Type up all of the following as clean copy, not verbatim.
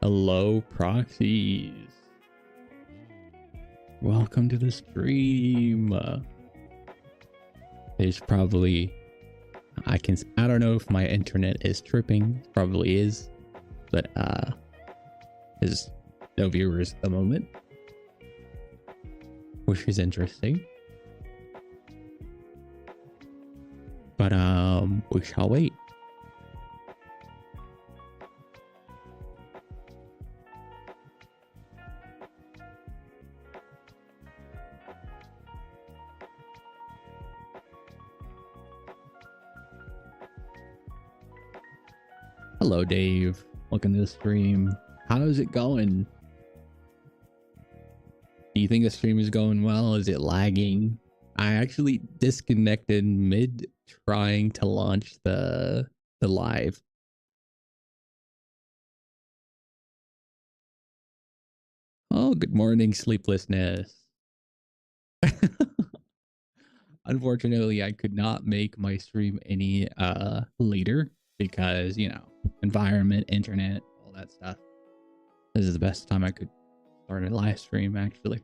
Hello, proxies. Welcome to the stream. There's probably, I don't know if my internet is tripping. Probably is, but there's no viewers at the moment, which is interesting. But we shall wait. Hello, Dave. Welcome to the stream. How's it going? Do you think the stream is going well? Is it lagging? I actually disconnected mid trying to launch the live. Oh, good morning, sleeplessness. Unfortunately, I could not make my stream any later because, you know, environment, internet, all that stuff. This is the best time I could start a live stream, actually.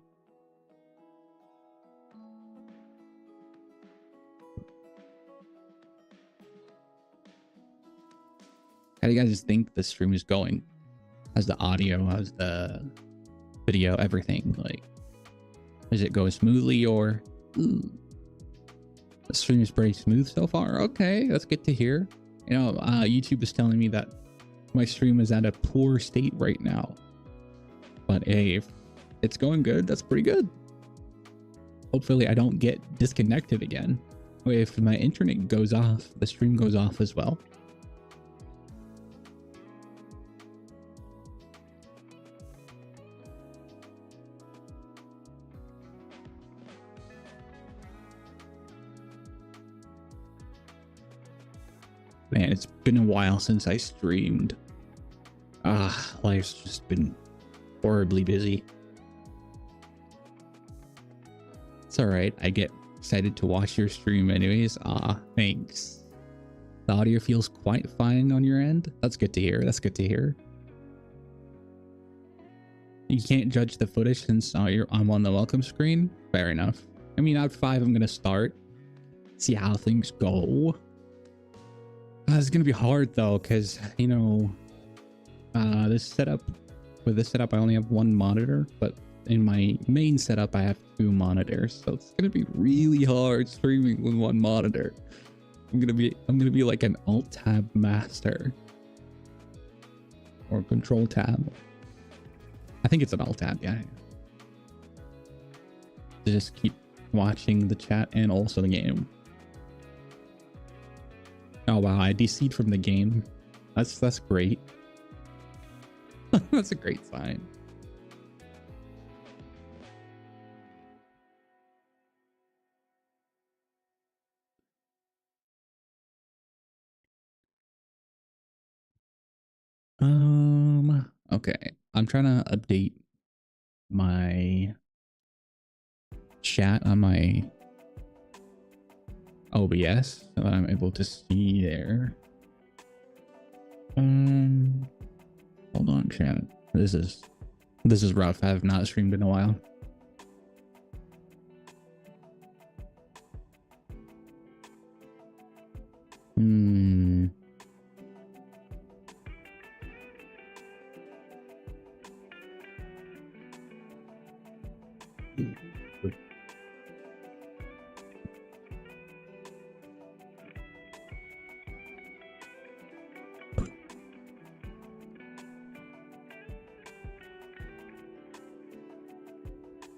How do you guys think the stream is going? How's the audio? How's the video? Everything? Like, is it going smoothly or... The stream is pretty smooth so far. Okay, that's good to hear. You know, YouTube is telling me that my stream is at a poor state right now. But hey, if it's going good, that's pretty good. Hopefully I don't get disconnected again. If my internet goes off, the stream goes off as well. Man, it's been a while since I streamed. Life's just been horribly busy. It's alright, I get excited to watch your stream anyways. Thanks. The audio feels quite fine on your end. That's good to hear. That's good to hear. You can't judge the footage since I'm on the welcome screen. Fair enough. I mean, out 5, I'm gonna start. See how things go. It's gonna be hard though, because you know, with this setup I only have one monitor, but in my main setup I have 2 monitors, so it's gonna be really hard streaming with one monitor. I'm gonna be like an alt tab master or control tab. I think it's an alt tab, yeah. Just keep watching the chat and also the game. Oh wow, I DC'd from the game. That's great. That's a great sign. Okay. I'm trying to update my chat on my OBS so that I'm able to see there. Hold on, chat. This is rough. I have not streamed in a while.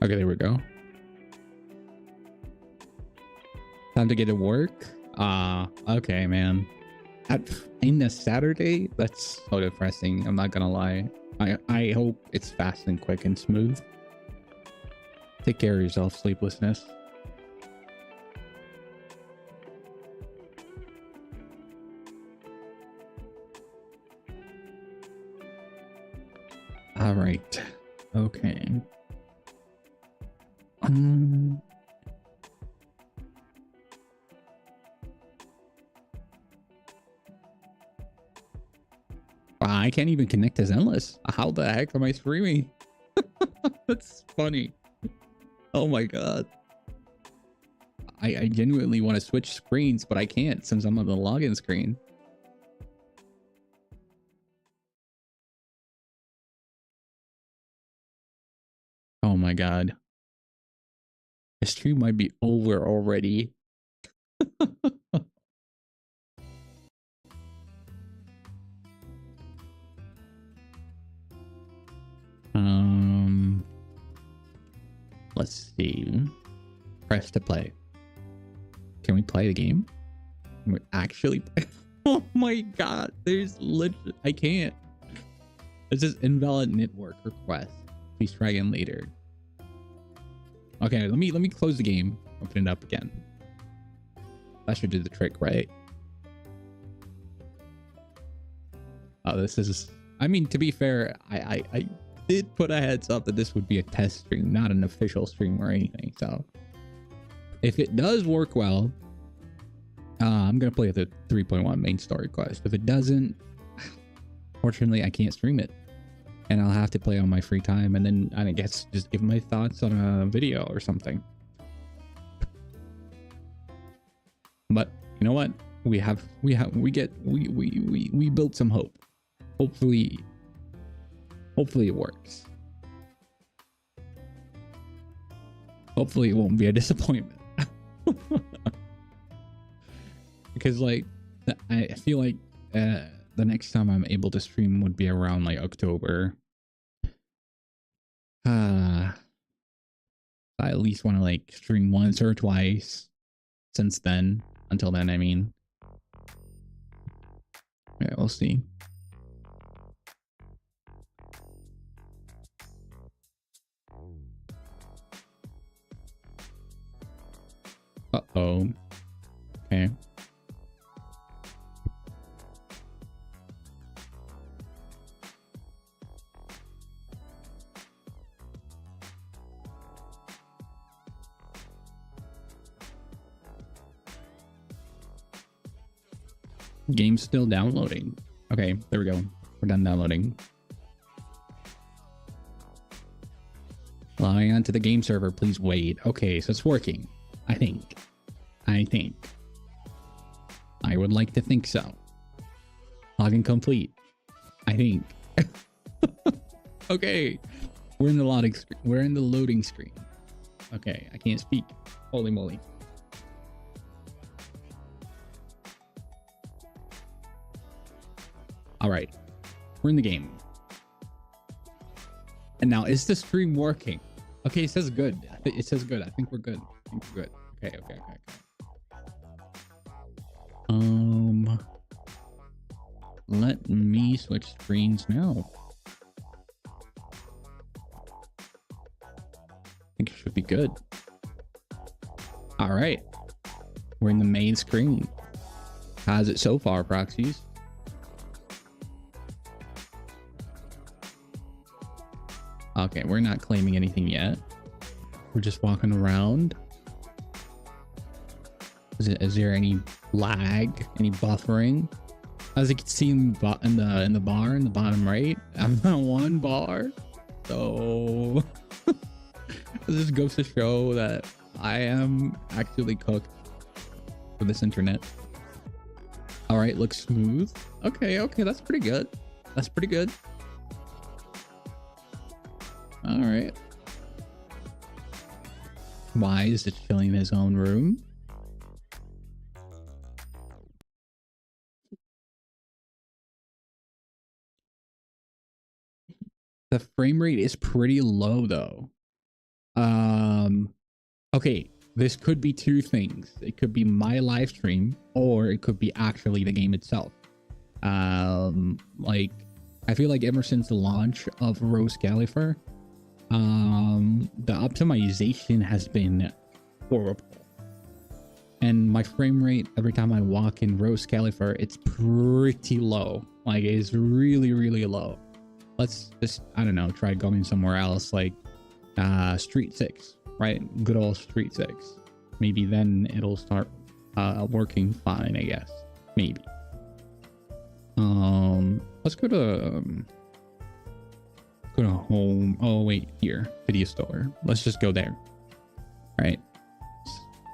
Okay, there we go. Time to get to work. Okay, man. In a Saturday, that's so depressing. I'm not gonna lie. I hope it's fast and quick and smooth. Take care of yourself, sleeplessness. All right. Okay. I can't even connect to Zenless. How the heck am I streaming? That's funny. Oh my god. I genuinely want to switch screens, but I can't since I'm on the login screen. Oh my god. The stream might be over already. Let's see. Press to play. Can we play the game? Can we actually play? Oh my god, there's literally I can't. This is invalid network request. Please try again later. Okay, let me close the game. Open it up again. That should do the trick, right? Oh, this is. I mean, to be fair, I did put a heads up that this would be a test stream, not an official stream or anything. So, if it does work well, I'm gonna play the 3.1 main story quest. If it doesn't, fortunately, I can't stream it, and I'll have to play on my free time, and then I guess just give my thoughts on a video or something. But you know what? We built some hope. Hopefully it works. Hopefully it won't be a disappointment. Because like I feel like the next time I'm able to stream would be around like October. I at least want to like stream once or twice since then. Until then, I mean. Yeah, we'll see. Uh-oh. Okay. Game's still downloading. Okay, there we go. We're done downloading. Logging onto the game server, please wait. Okay, so it's working. I think. I would like to think so. Login complete. I think. Okay. We're in the loading screen. We're in the loading screen. Okay, I can't speak. Holy moly. All right, we're in the game. And now, is the stream working? Okay, it says good. It says good. I think we're good. Okay. Let me switch screens now. I think it should be good. All right, we're in the main screen. How's it so far, proxies? Okay, we're not claiming anything yet. We're just walking around. Is there any lag? Any buffering? As you can see in the bar in the bottom right, I'm on one bar. So this goes to show that I am actually cooked for this internet. All right, looks smooth. Okay, that's pretty good. All right. Why is it chilling in his own room? The frame rate is pretty low though. Okay, this could be two things. It could be my live stream, or it could be actually the game itself. Like I feel like ever since the launch of Rose Gallifrey, the optimization has been horrible, and my frame rate every time I walk in Rose Gallifrey, it's pretty low. Like it's really low. Let's just, I don't know, try going somewhere else, like Street 6, right? Good old Street 6. Maybe then it'll start working fine, I guess. Maybe. Let's go to home. Oh wait, here, video store. Let's just go there. All right.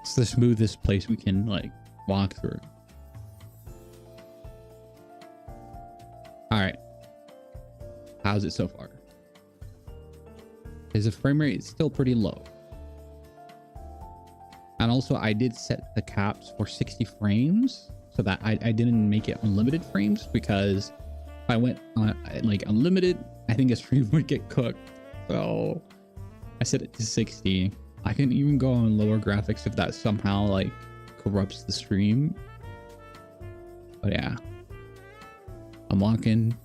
It's the smoothest place we can like walk through. All right. How's it so far? Is the frame rate still pretty low? And also I did set the caps for 60 frames so that I didn't make it unlimited frames, because if I went on like unlimited, I think a stream would get cooked. So I set it to 60. I can even go on lower graphics if that somehow like corrupts the stream. But yeah, I'm walking.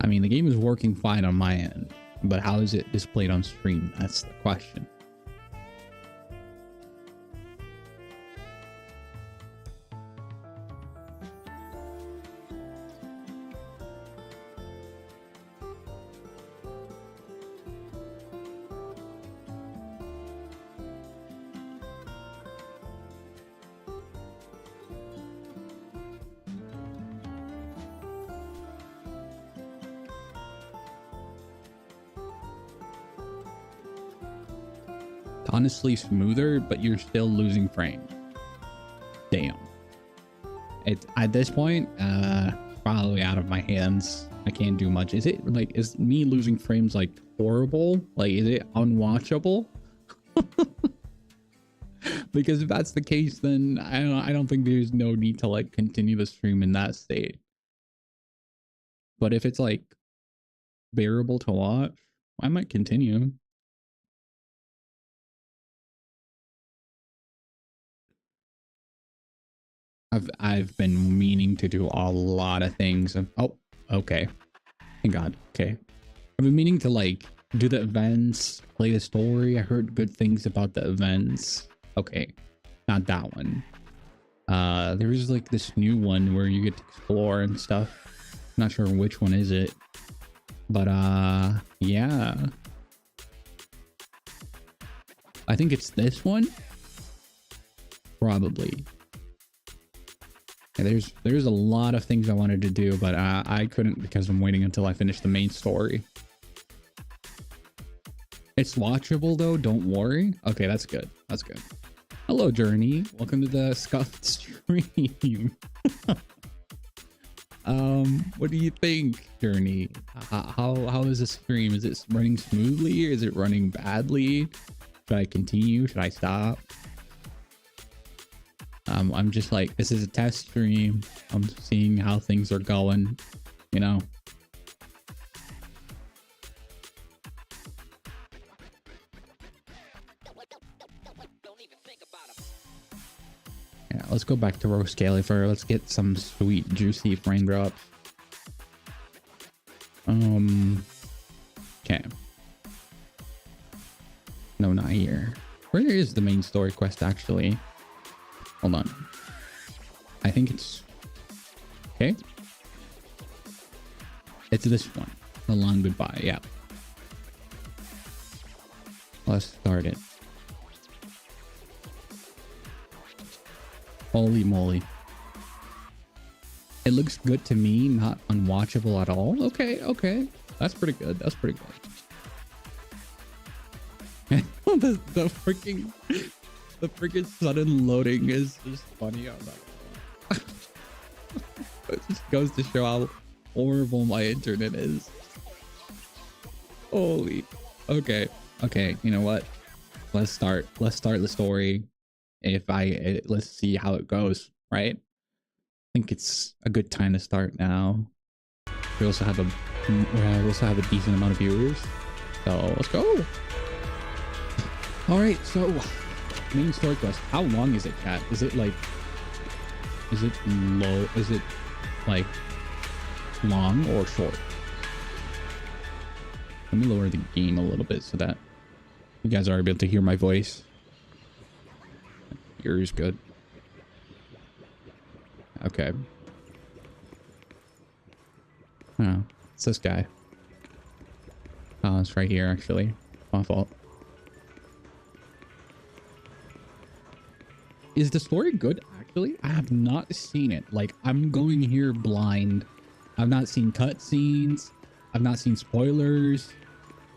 I mean, the game is working fine on my end, but how is it displayed on stream? That's the question. Honestly smoother, but you're still losing frame. Damn. It at this point, probably out of my hands. I can't do much. Is it like, is me losing frames like horrible? Like, is it unwatchable? Because if that's the case, then I don't think there's no need to like continue the stream in that state. But if it's like bearable to watch, I might continue. I've been meaning to do a lot of things. Oh, okay. Thank God. Okay. I've been meaning to like do the events, play the story. I heard good things about the events. Okay. Not that one. There is like this new one where you get to explore and stuff. Not sure which one is it. But yeah. I think it's this one. Probably. Yeah, there's a lot of things I wanted to do, but I couldn't because I'm waiting until I finish the main story. It's watchable though, don't worry. Okay, that's good. That's good. Hello, Journey. Welcome to the Scuffed stream. What do you think, Journey? How is the stream? Is it running smoothly? Is it running badly? Should I continue? Should I stop? I'm just like, this is a test stream. I'm seeing how things are going, you know. Yeah, let's go back to roast Califer. Let's get some sweet, juicy frame drops. Okay. No, not here. Where is the main story quest actually? Hold on. I think it's... Okay. It's this one. The long goodbye, yeah. Let's start it. Holy moly. It looks good to me, not unwatchable at all. Okay, okay. That's pretty good. That's pretty good. the freaking sudden loading is just funny. I'm not gonna lie. It just goes to show how horrible my internet is. Holy. Okay. Okay. You know what? Let's start the story. Let's see how it goes, right? I think it's a good time to start now. We also have a decent amount of viewers. So let's go. All right. So main story quest. How long is it, chat? Is it like long or short? Let me lower the gain a little bit so that you guys are able to hear my voice. Yours good. Okay. Oh, it's this guy. Oh, it's right here actually. My fault. Is the story good, actually? I have not seen it. Like, I'm going here blind. I've not seen cutscenes. I've not seen spoilers.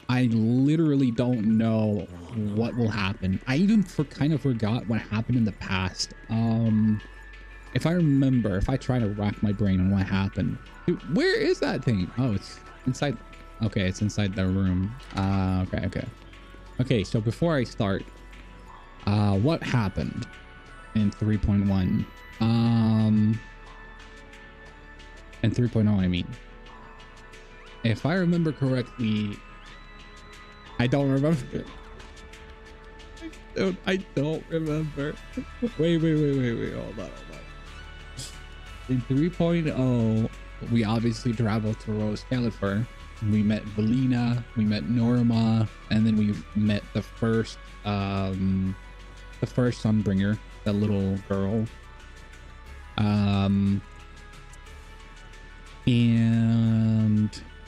I literally don't know what will happen. I even kind of forgot what happened in the past. If I remember, if I try to rack my brain on what happened. Dude, where is that thing? Oh, it's inside. Okay, it's inside the room. Okay, so before I start, what happened in 3.1? In 3.0, I mean. If I remember correctly, I don't remember. I don't remember. Wait. Hold on. In 3.0, we obviously traveled to Rose Califer. We met Valina, we met Norma, and then we met the first Sunbringer, the little girl. And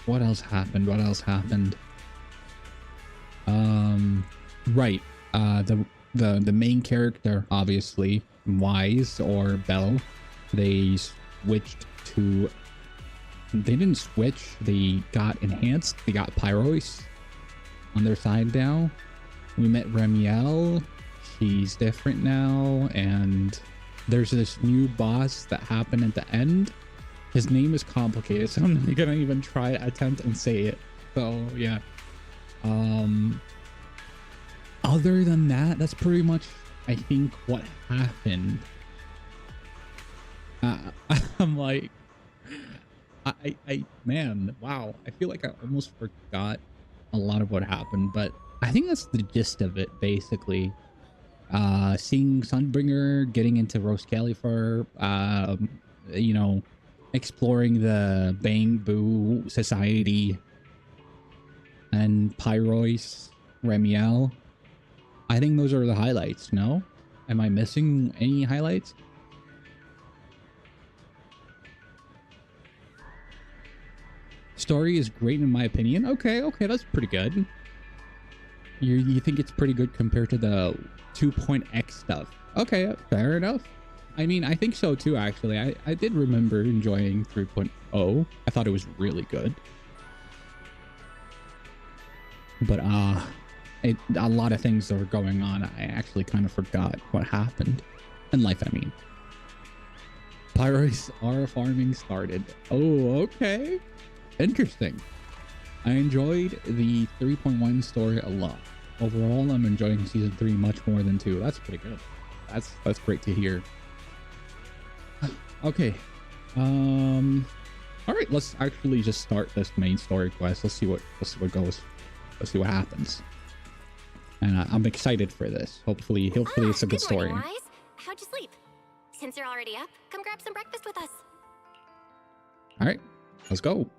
what else happened? Right. The main character, obviously, Wise or Belle, they didn't switch, they got enhanced. They got Pyrois on their side now. We met Remiel. She's different now, and there's this new boss that happened at the end. His name is complicated, so I'm not gonna even attempt and say it. So yeah. Other than that, that's pretty much, I think, what happened. I'm like, man, wow. I feel like I almost forgot a lot of what happened, but I think that's the gist of it, basically. Seeing Sunbringer, getting into Rose Califer, you know, exploring the Bang Boo Society, and Pyrois, Remiel. I think those are the highlights, no? Am I missing any highlights? Story is great in my opinion. Okay, that's pretty good. You think it's pretty good compared to the 2.x stuff? Okay, fair enough. I mean, I think so too, actually. I did remember enjoying 3.0. I thought it was really good. But a lot of things that were going on, I actually kind of forgot what happened. In life, I mean. Pyrois R farming started. Oh, okay. Interesting. I enjoyed the 3.1 story a lot. Overall, I'm enjoying season 3 much more than 2. That's pretty good. That's great to hear. Okay. All right, let's actually just start this main story quest. Let's see what goes. Let's see what happens. And I'm excited for this. Hopefully it's a good story. Morning, Wise. How'd you sleep? Since you're already up, come grab some breakfast with us. All right, let's go.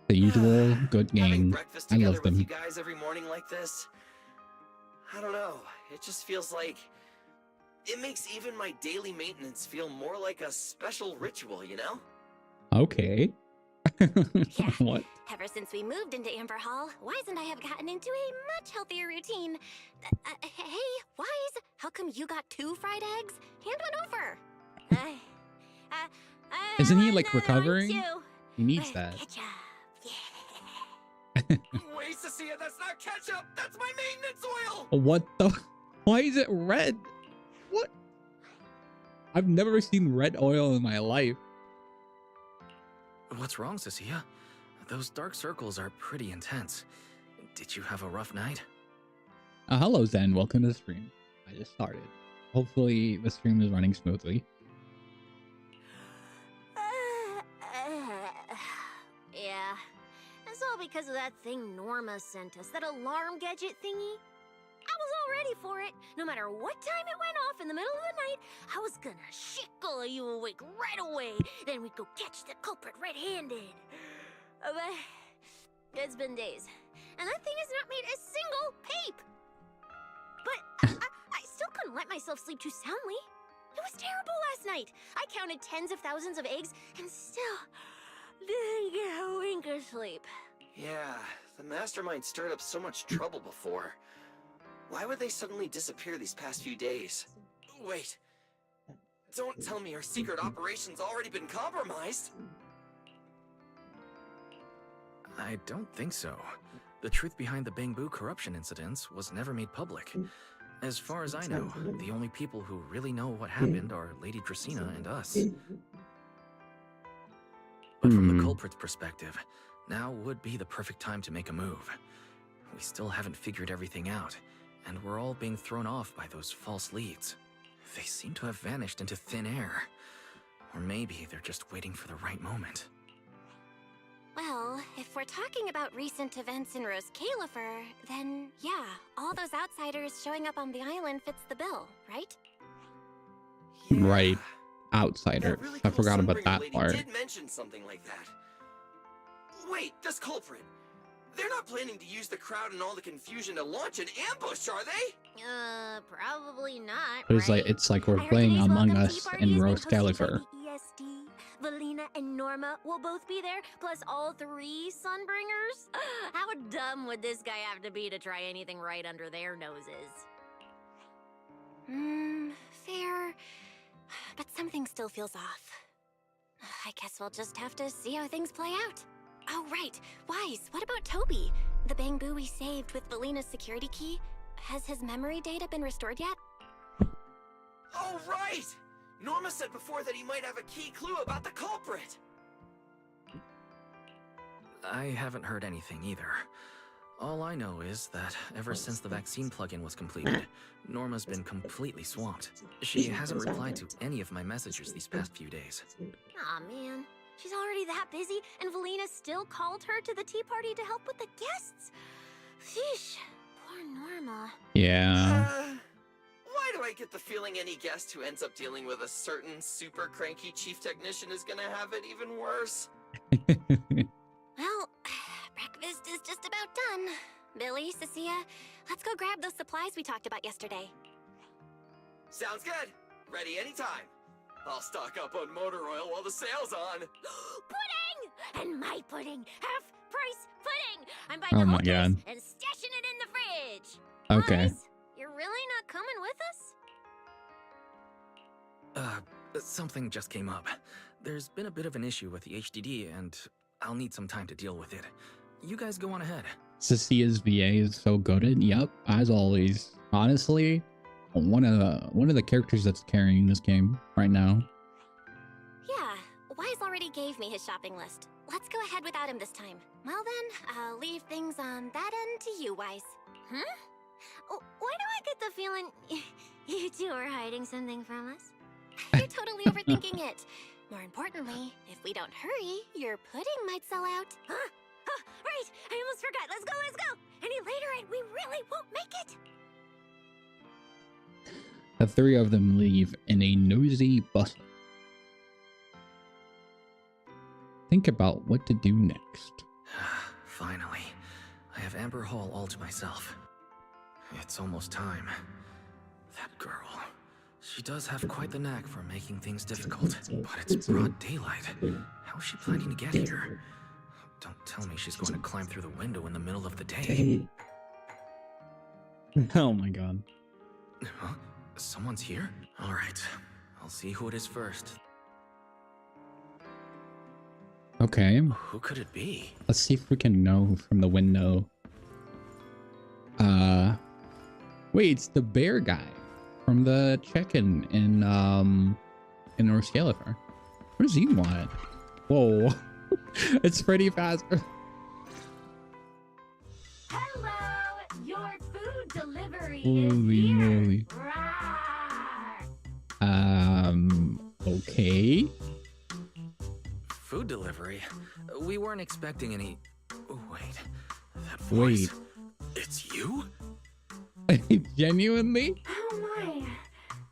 The usual good gang. I love them. With you guys every morning like this. I don't know. It just feels like it makes even my daily maintenance feel more like a special ritual, you know? Okay. Yeah. What? Ever since we moved into Amber Hall, Wise and I have gotten into a much healthier routine. Hey, Wise, how come you got 2 fried eggs? Hand one over. Isn't he like recovering? He needs that. Ketchup. Wait, Cecilia, that's not ketchup. That's my maintenance oil. What the? Why is it red? What? I've never seen red oil in my life. What's wrong, Cecilia? Those dark circles are pretty intense. Did you have a rough night? Hello, Zen. Welcome to the stream. I just started. Hopefully, the stream is running smoothly. Yeah. It's all because of that thing Norma sent us, that alarm gadget thingy. I was all ready for it. No matter what time it went off in the middle of the night, I was gonna shickle you awake right away. Then we'd go catch the culprit red-handed. But it's been days, and that thing has not made a single peep. But I still couldn't let myself sleep too soundly. It was terrible last night. I counted tens of thousands of eggs and still didn't get a wink of sleep. Yeah, the mastermind stirred up so much trouble before. Why would they suddenly disappear these past few days? Wait. Don't tell me our secret operation's already been compromised. I don't think so. The truth behind the Banyue corruption incidents was never made public. As far as I know, the only people who really know what happened are Lady Dracaena and us. But from the culprit's perspective, now would be the perfect time to make a move. We still haven't figured everything out, and we're all being thrown off by those false leads. They seem to have vanished into thin air. Or maybe they're just waiting for the right moment. Well, if we're talking about recent events in Rose Califer, then yeah, all those outsiders showing up on the island fits the bill, right? Yeah. Right. Outsiders. That really I cool forgot about Sunbringer that lady part. did mention something like that. Wait, this culprit. They're not planning to use the crowd and all the confusion to launch an ambush, are they? Probably not. But it's right? like we're I heard playing today's Among welcome tea Us party in has been Rose hosted by Califer. the ESD. Valina and Norma will both be there, plus all 3 Sunbringers. How dumb would this guy have to be to try anything right under their noses? Fair. But something still feels off. I guess we'll just have to see how things play out. Oh, right. Wise, what about Toby? The Banyue we saved with Valina's security key? Has his memory data been restored yet? Oh, right! Norma said before that he might have a key clue about the culprit. I haven't heard anything either. All I know is that ever since the vaccine plugin was completed, Norma's been completely swamped. She hasn't replied to any of my messages these past few days. Aw, man. She's already that busy, and Valina still called her to the tea party to help with the guests. Sheesh. Poor Norma. Yeah. Why do I get the feeling any guest who ends up dealing with a certain super cranky chief technician is gonna have it even worse? Well, breakfast is just about done. Billy, Cecilia, let's go grab those supplies we talked about yesterday. Sounds good. Ready anytime. I'll stock up on motor oil while the sale's on. Pudding! And my pudding! Half-price pudding! I'm buying Oh the my whole case God. and stashing it in the fridge. Okay. Wise, you're really not coming with us? Something just came up. There's been a bit of an issue with the HDD, and I'll need some time to deal with it. You guys go on ahead. Cecia's VA is so goated. Yep, as always. Honestly, one of the characters that's carrying this game right now. Yeah, Wise already gave me his shopping list. Let's go ahead without him this time. Well then, I'll leave things on that end to you, Wise. Why do I get the feeling you two are hiding something from us? You're totally overthinking it. More importantly, if we don't hurry, your pudding might sell out. Right! I almost forgot. Let's go! Any later and we really won't make it! The 3 of them leave in a nosy bustle. Think about what to do next. Finally, I have Amber Hall all to myself. It's almost time. That girl. She does have quite the knack for making things difficult, but it's broad daylight. How is she planning to get here? Don't tell me she's going to climb through the window in the middle of the day. Oh my God. Huh? Someone's here? Alright, I'll see who it is first. Okay. Who could it be? Let's see if we can know from the window. Wait, it's the bear guy from the check-in in North Califer. What does he want? Whoa. It's Freddy Fazbear. Hello, your food delivery Holy is here. moly. Rawr. Okay. Food delivery? We weren't expecting any... Oh, wait. That voice... Wait. It's you? Genuinely? Oh my,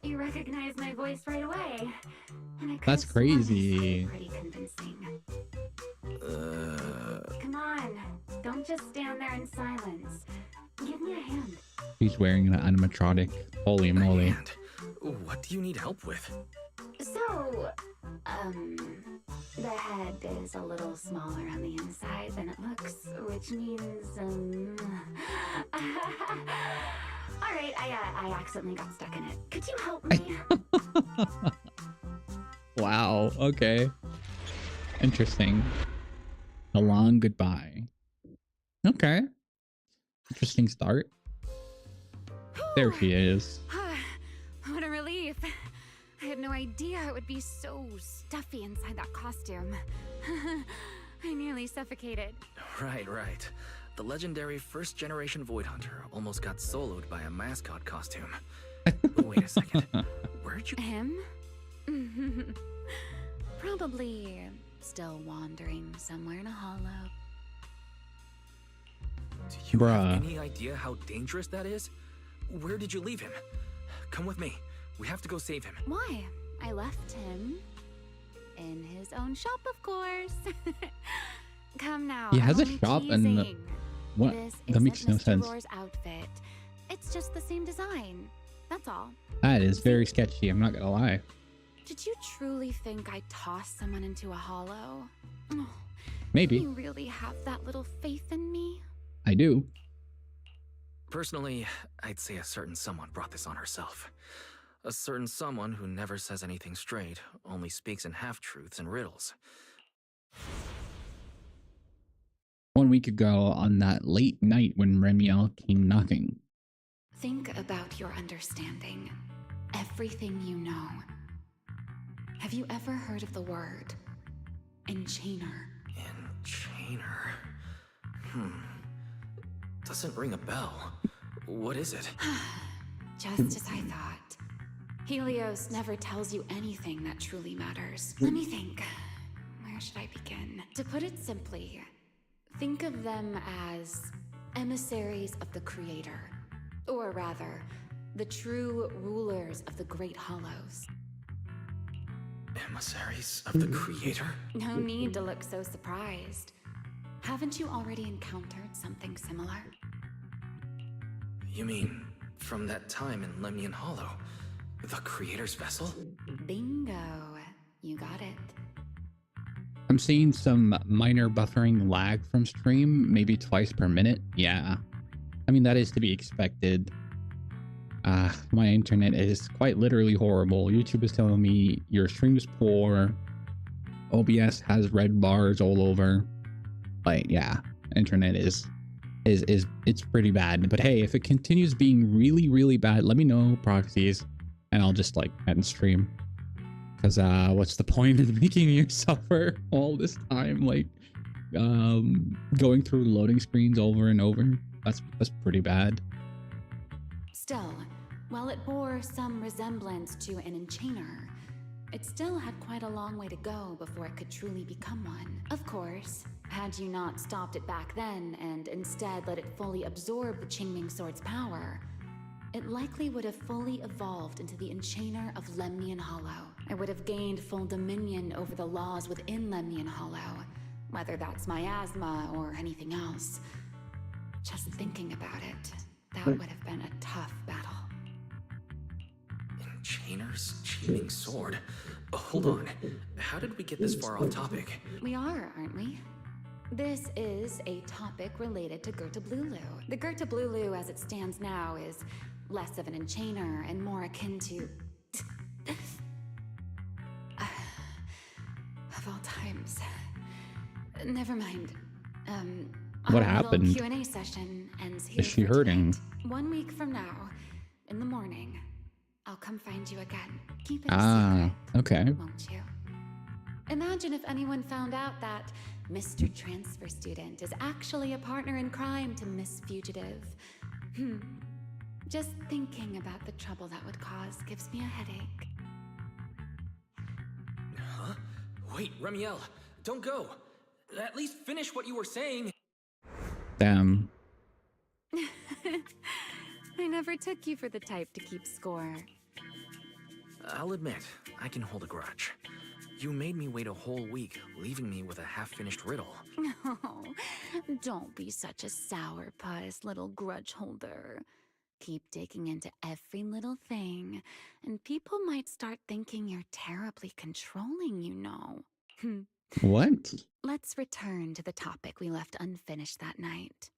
you recognize my voice right away. And I could've That's sworn I crazy. sounded pretty convincing. Come on, don't just stand there in silence. Give me a hand. He's wearing an animatronic. Holy moly. And what do you need help with? So, the head is a little smaller on the inside than it looks, which means, All right, I accidentally got stuck in it. Could you help me? Wow. Okay. Interesting. A long goodbye. Okay. Interesting start. There she is. What a relief. I had no idea it would be so stuffy inside that costume. I nearly suffocated. Right. The legendary first-generation Void Hunter almost got soloed by a mascot costume. Wait a second. Where'd you... Him? Probably still wandering somewhere in a hollow. Do you Bruh. have any idea how dangerous that is? Where did you leave him? Come with me. We have to go save him. Why? I left him in his own shop, of course. Come now. He has I'm a only shop and teasing. what? This That makes isn't no Mr. sense. Roar's outfit. It's just the same design. That's all. That is very sketchy. I'm not gonna lie. Did you truly think I tossed someone into a hollow? Oh, Maybe. you really have that little faith in me? I do. Personally, I'd say a certain someone brought this on herself. A certain someone who never says anything straight, only speaks in half-truths and riddles. 1 week ago on that late night when Remiel came knocking. Think about your understanding. Everything you know. Have you ever heard of the word enchainer? Enchainer? Doesn't ring a bell. What is it? Just as I thought. Helios never tells you anything that truly matters. Let me think. Where should I begin? To put it simply, think of them as emissaries of the Creator. Or rather, the true rulers of the Great Hollows. Emissaries of the Creator? No need to look so surprised. Haven't you already encountered something similar? You mean, from that time in Lemnian Hollow? The Creator's vessel? Bingo. You got it. I'm seeing some minor buffering lag from stream, maybe twice per minute. Yeah. I mean, that is to be expected. My internet is quite literally horrible. YouTube is telling me your stream is poor. OBS has red bars all over. Like, yeah, internet is it's pretty bad. But hey, if it continues being really, really bad, let me know, proxies, and I'll just like end stream. Because what's the point of making you suffer all this time? Like, going through loading screens over and over. That's pretty bad. Still, while it bore some resemblance to an enchainer, it still had quite a long way to go before it could truly become one. Of course, had you not stopped it back then and instead let it fully absorb the Qingming Sword's power, it likely would have fully evolved into the Enchainer of Lemnian Hollow. It would have gained full dominion over the laws within Lemnian Hollow, whether that's miasma or anything else. Just thinking about it, that would have been a tough battle. Enchainer's Qingming Sword? Hold on. How did we get this far off topic? We are, aren't we? This is a topic related to Gertablulu. The Gertablulu as it stands now is less of an enchainer and more akin to... of all times. Never mind. What our happened? little Q&A session ends here. Is she for hurting? tonight. 1 week from now, in the morning, I'll come find you again. Keep it a Ah, secret, okay. won't you? Imagine if anyone found out that Mr. Transfer Student is actually a partner in crime to Miss Fugitive. Just thinking about the trouble that would cause gives me a headache. Huh? Wait, Remiel, don't go. At least finish what you were saying. Damn. I never took you for the type to keep score. I'll admit, I can hold a grudge. You made me wait a whole week, leaving me with a half-finished riddle. Oh, don't be such a sourpuss, little grudge holder. Keep digging into every little thing, and people might start thinking you're terribly controlling, you know. What? Let's return to the topic we left unfinished that night.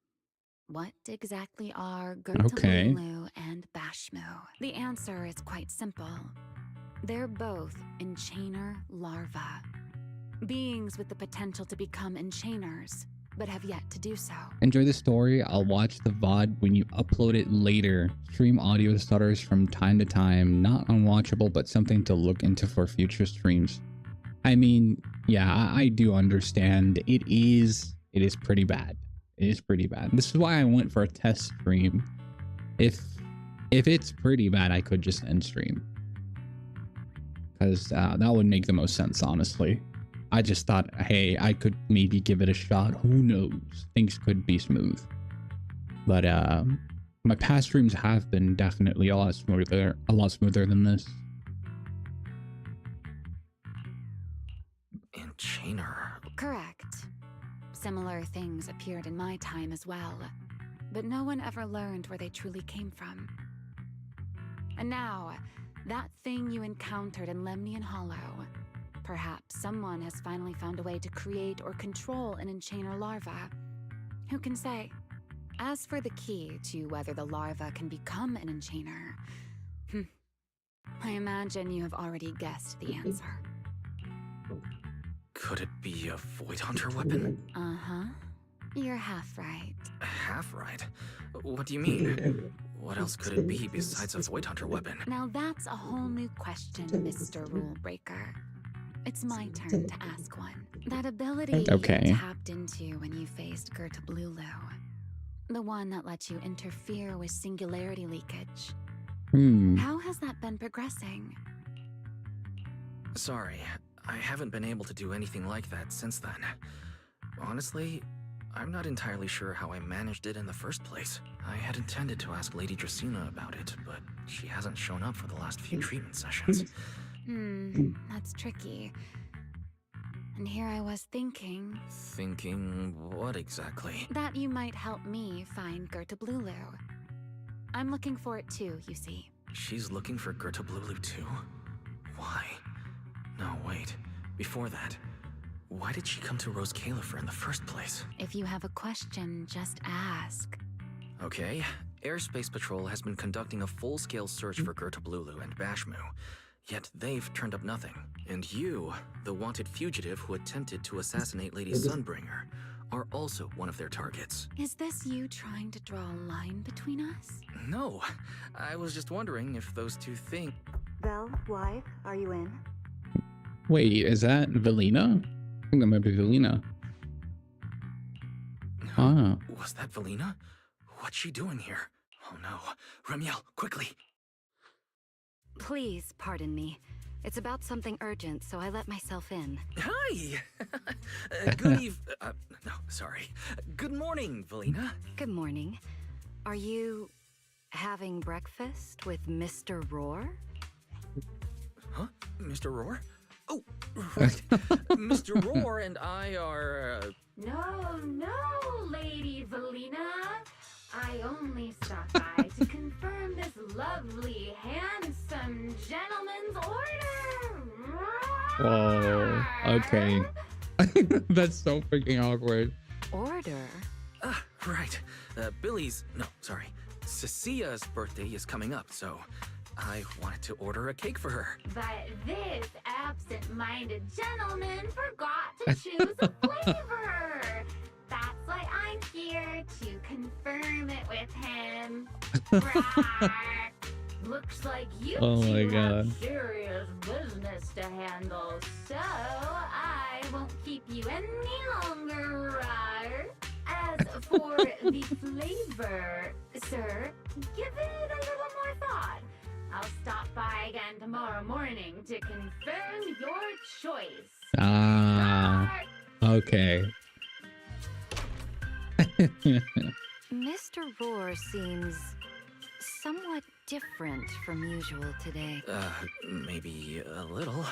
what exactly are Okay. Gertalulu and Bashmu? The answer is quite simple. They're both enchainer larvae. Beings with the potential to become enchainers, but have yet to do so. Enjoy the story. I'll watch the VOD when you upload it later. Stream audio stutters from time to time. Not unwatchable, but something to look into for future streams. I mean, yeah, I do understand. It is pretty bad. It is pretty bad. This is why I went for a test stream. If it's pretty bad, I could just end stream. Because that would make the most sense, honestly. I just thought, hey, I could maybe give it a shot. Who knows? Things could be smooth. But my past streams have been definitely a lot smoother than this. Enchainer. Correct. Similar things appeared in my time as well, but no one ever learned where they truly came from. And now, that thing you encountered in Lemnian Hollow, perhaps someone has finally found a way to create or control an enchainer larva. Who can say? As for the key to whether the larva can become an enchainer, I imagine you have already guessed the answer. Could it be a Void Hunter weapon? Uh-huh. You're half right. Half right? What do you mean? What else could it be besides a Void Hunter weapon? Now that's a whole new question, Mr. Rule Breaker. It's my turn to ask one. That ability you tapped into when you faced Gertalulu. The one that lets you interfere with singularity leakage. How has that been progressing? Sorry, I haven't been able to do anything like that since then. Honestly, I'm not entirely sure how I managed it in the first place. I had intended to ask Lady Dracaena about it, but she hasn't shown up for the last few treatment sessions. That's tricky. And here I was thinking... Thinking what exactly? That you might help me find Gertalulu. I'm looking for it too, you see. She's looking for Gertalulu too? Why? No, wait. Before that, why did she come to Rose Califer in the first place? If you have a question, just ask. Okay. Airspace Patrol has been conducting a full-scale search for Gertalulu and Bashmu. Yet they've turned up nothing. And you, the wanted fugitive who attempted to assassinate Lady Sunbringer, are also one of their targets. Is this you trying to draw a line between us? No. I was just wondering if those two things... Belle, wife, are you in? Wait, is that Velina? I think that might be Velina. Ah. Was that Velina? What's she doing here? Oh no. Remiel, quickly! Please pardon me. It's about something urgent, so I let myself in. Hi! Good no, sorry. Good morning, Velina. Good morning. Are you having breakfast with Mr. Roar? Huh? Mr. Roar? Oh, right. Mr. Roar and I are... No, Lady Velina. I only stopped by to confirm this lovely, handsome gentleman's order. Whoa. Okay. That's so freaking awkward. Order? Ah, right. Cecia's birthday is coming up, so I wanted to order a cake for her. But this absent-minded gentleman forgot to choose a flavor. That's why I'm here to confirm it with him. Looks like you two have serious business to handle, so I won't keep you any longer, Rar. As for the flavor, sir, give it a little more thought. I'll stop by again tomorrow morning to confirm your choice. Ah, okay. Mr. Roar seems somewhat different from usual today. Maybe a little.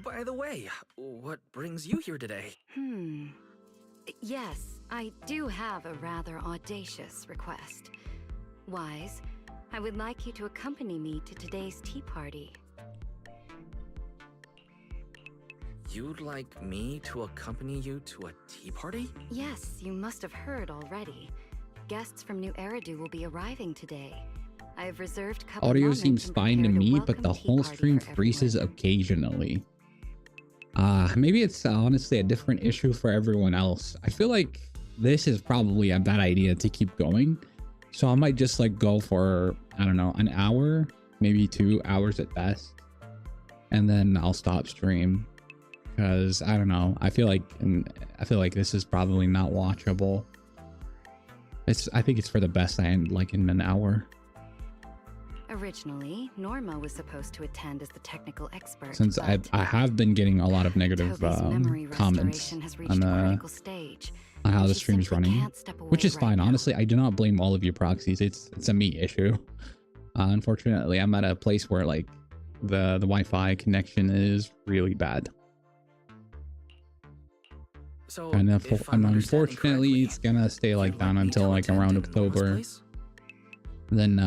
By the way, what brings you here today? Yes, I do have a rather audacious request. Wise, I would like you to accompany me to today's tea party. You'd like me to accompany you to a tea party? Yes, you must have heard already. guests from New Eridu will be arriving today. I have reserved a couple Audio moments seems and fine to prepared a me, but welcome the tea whole party stream for freezes everyone. occasionally. Maybe it's honestly a different issue for everyone else. I feel like this is probably a bad idea to keep going. So I might just like go for, I don't know, an hour, maybe 2 hours at best. And then I'll stop stream. Because I don't know. I feel like this is probably not watchable. I think it's for the best I end like in an hour. Originally, Norma was supposed to attend as the technical expert. Since but I have been getting a lot of negative Toby's memory comments restoration has reached on a critical stage, how and the she stream's simply running, can't step away which is right fine. now. Honestly, I do not blame all of you proxies. It's a me issue. Unfortunately, I'm at a place where like the Wi-Fi connection is really bad. So, And if I'm understanding unfortunately, correctly, it's gonna stay like you'd down me until to like attend around in Norma's October. place? Then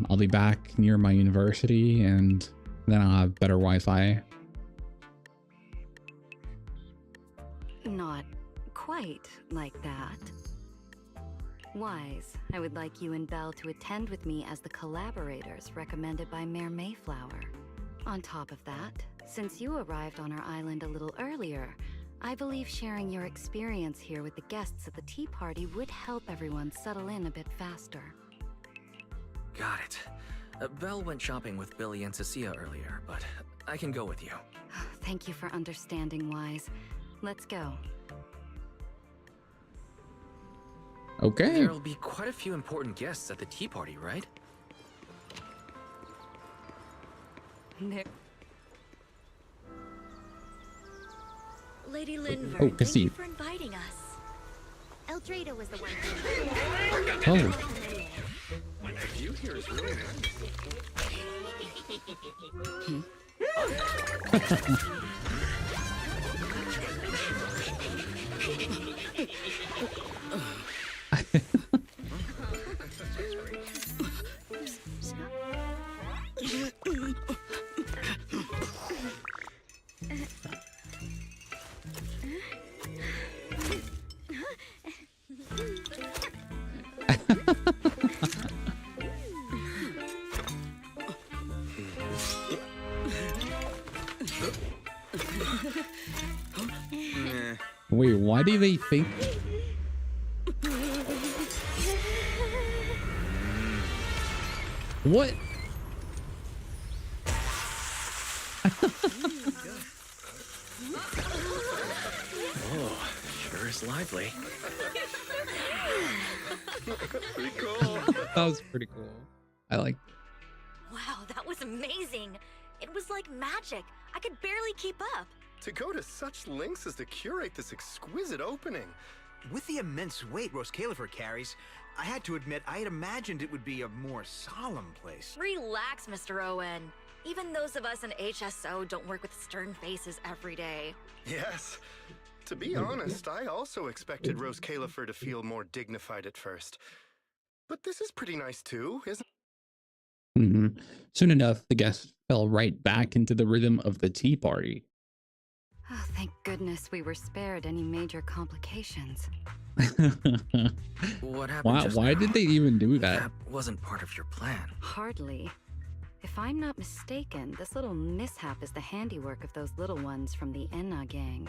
I'll be back near my university, and then I'll have better Wi-Fi. Not quite like that. Wise, I would like you and Belle to attend with me as the collaborators recommended by Mayor Mayflower. On top of that, since you arrived on our island a little earlier, I believe sharing your experience here with the guests at the tea party would help everyone settle in a bit faster. Got it. Belle went shopping with Billy and Cecilia earlier, but I can go with you. Thank you for understanding, Wise. Let's go. Okay. There'll be quite a few important guests at the tea party, right? Lady Linvern, Oh, thank Cassie. you for inviting us. Eldrada was the one who Oh. The view here is really Wait, why do they think? What? Oh, sure is lively. pretty cool. That was pretty cool. I like. Wow, that was amazing. It was like magic. I could barely keep up. To go to such lengths as to curate this exquisite opening. With the immense weight Rose Califer carries, I had to admit I had imagined it would be a more solemn place. Relax, Mr. Owen. Even those of us in HSO don't work with stern faces every day. Yes. To be honest, I also expected Rose Califer to feel more dignified at first. But this is pretty nice too, isn't Mm-hmm. Soon enough, the guests fell right back into the rhythm of the tea party. Oh, thank goodness we were spared any major complications. What happened just Why now? did they even do that? That wasn't part of your plan. Hardly. If I'm not mistaken, this little mishap is the handiwork of those little ones from the Enna gang.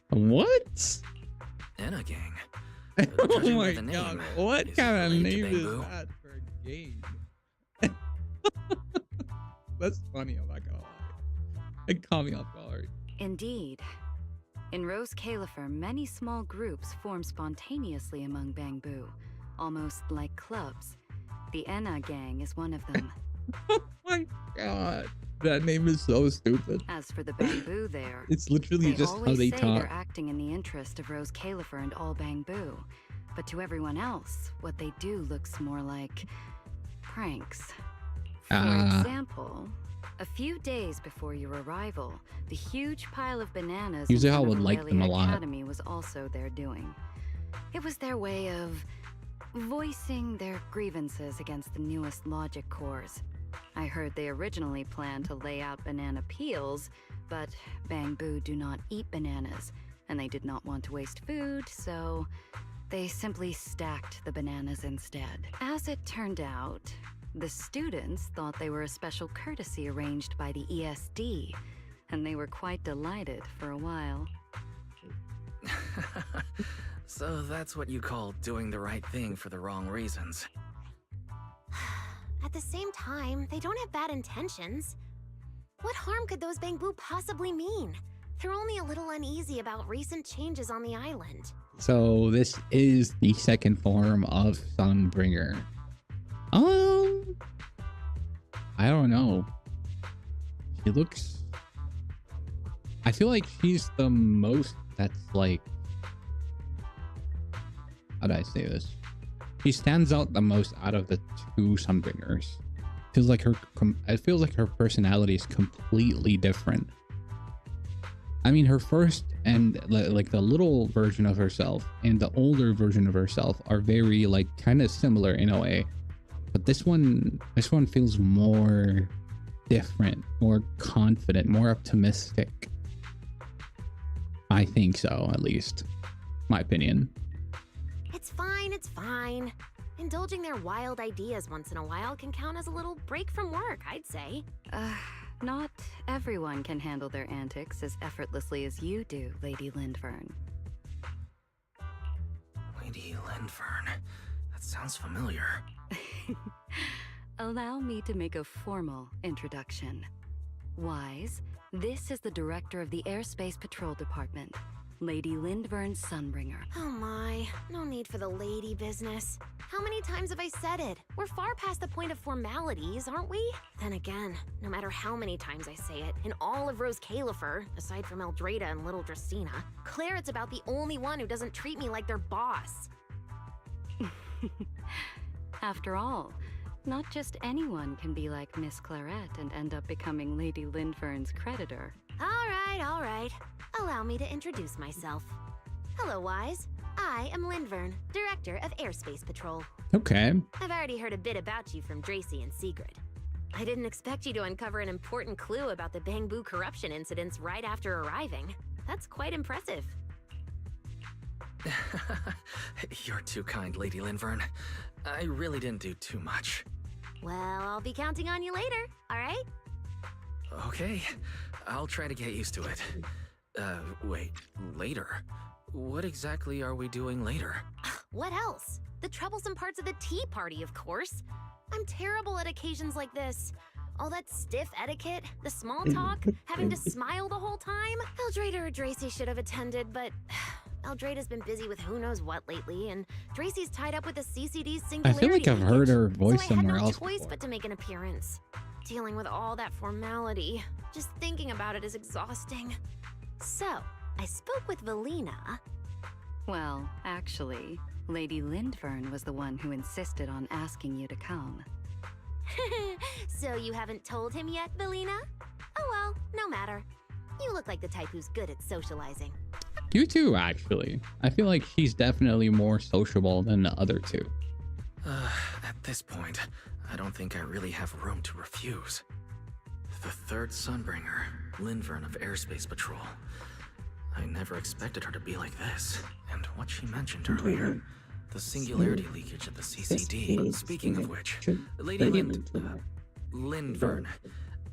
What? Enna gang. Oh Judging by my the name, god, what is it kind of related to name is Bamboo? that for a game? That's funny, I'm not gonna lie. It caught me off guard. Indeed. In Rose Califer, many small groups form spontaneously among Bamboo, almost like clubs. The Enna gang is one of them. Oh my god, that name is so stupid. As for the Bamboo there, It's literally they just how always they say talk. they're acting in the interest of Rose Califer and all Bamboo. But to everyone else, what they do looks more like pranks. For example, a few days before your arrival, the huge pile of bananas in Yuzuha front would of like them a Aurelia lot. Academy was also their doing. It was their way of voicing their grievances against the newest logic cores. I heard they originally planned to lay out banana peels, but Bamboo do not eat bananas, and they did not want to waste food, so They simply stacked the bananas instead. As it turned out, the students thought they were a special courtesy arranged by the ESD, and they were quite delighted for a while. So that's what you call doing the right thing for the wrong reasons. At the same time, they don't have bad intentions. What harm could those Bangbu possibly mean? They're only a little uneasy about recent changes on the island. So this is the second form of Sunbringer. I don't know. She looks... I feel like she's the most that's like... How do I say this? She stands out the most out of the two Sunbringers. It feels like her personality is completely different. I mean, her first and like the little version of herself and the older version of herself are very like kind of similar in a way, but this one feels more different, more confident, more optimistic. I think so, at least. My opinion. It's fine, it's fine. Indulging their wild ideas once in a while can count as a little break from work, I'd say. Not everyone can handle their antics as effortlessly as you do, Lady Lindvern. Lady Lindvern? That sounds familiar. Allow me to make a formal introduction. Wise, this is the director of the Airspace Patrol Department, Lady Lindvern Sunbringer. Oh my, no need for the lady business. How many times have I said it? We're far past the point of formalities, aren't we? Then again, no matter how many times I say it, in all of Rose Califer, aside from Eldrada and Little Dristina, Claret's about the only one who doesn't treat me like their boss. After all, not just anyone can be like Miss Claret and end up becoming Lady Lindvern's creditor. All right. Allow me to introduce myself. Hello, Wise. I am Lindvern, Director of Airspace Patrol. Okay. I've already heard a bit about you from Dracy and Sigrid. I didn't expect you to uncover an important clue about the Bangbu corruption incidents right after arriving. That's quite impressive. You're too kind, Lady Lindvern. I really didn't do too much. Well, I'll be counting on you later, all right? Okay, I'll try to get used to it. Wait, later? What exactly are we doing later? What else? The troublesome parts of the tea party, of course. I'm terrible at occasions like this. All that stiff etiquette, the small talk, having to smile the whole time. Eldrada or Dracy should have attended, but Eldrada's been busy with who knows what lately, and Dracy's tied up with the CCD's singularity. I feel like I've heard her voice so somewhere I had no else choice before. but to make an appearance. Dealing with all that formality, just thinking about it is exhausting. So, I spoke with Valina. Well, actually, Lady Lindvern was the one who insisted on asking you to come. So you haven't told him yet, Valina? Oh well, no matter. You look like the type who's good at socializing. You too, actually. I feel like she's definitely more sociable than the other two. At this point, I don't think I really have room to refuse. The third Sunbringer, Lindvern of Airspace Patrol. I never expected her to be like this. And what she mentioned earlier, the singularity leakage at the CCD. Speaking of which, Lady Lindvern,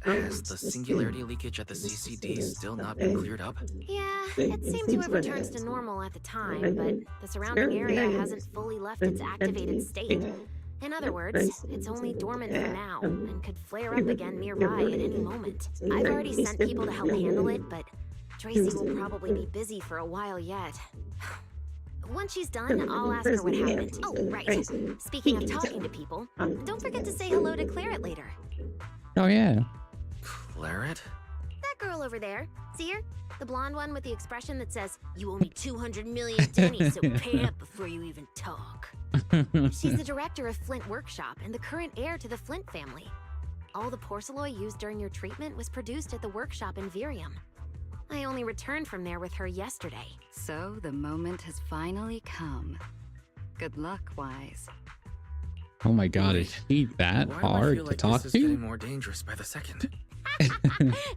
has the singularity leakage at the CCD still not been cleared up? Yeah, it seemed to have returned to normal at the time, but the surrounding area hasn't fully left its activated state. In other words, it's only dormant for now, and could flare up again nearby at any moment. I've already sent people to help handle it, but Dracy will probably be busy for a while yet. Once she's done, I'll ask her what happened. Oh, right. Speaking of talking to people, don't forget to say hello to Claret later. Oh, yeah. Claret? That girl over there. See her? The blonde one with the expression that says, "You owe me 200 million dennies, so pay up before you even talk." She's the director of Flint Workshop and the current heir to the Flint family. All the porcelain used during your treatment was produced at the workshop in Virium. I only returned from there with her yesterday. So the moment has finally come. Good luck, Wise. Oh my god, is she that Why do I hard feel to like talk this is to? getting more dangerous by the second?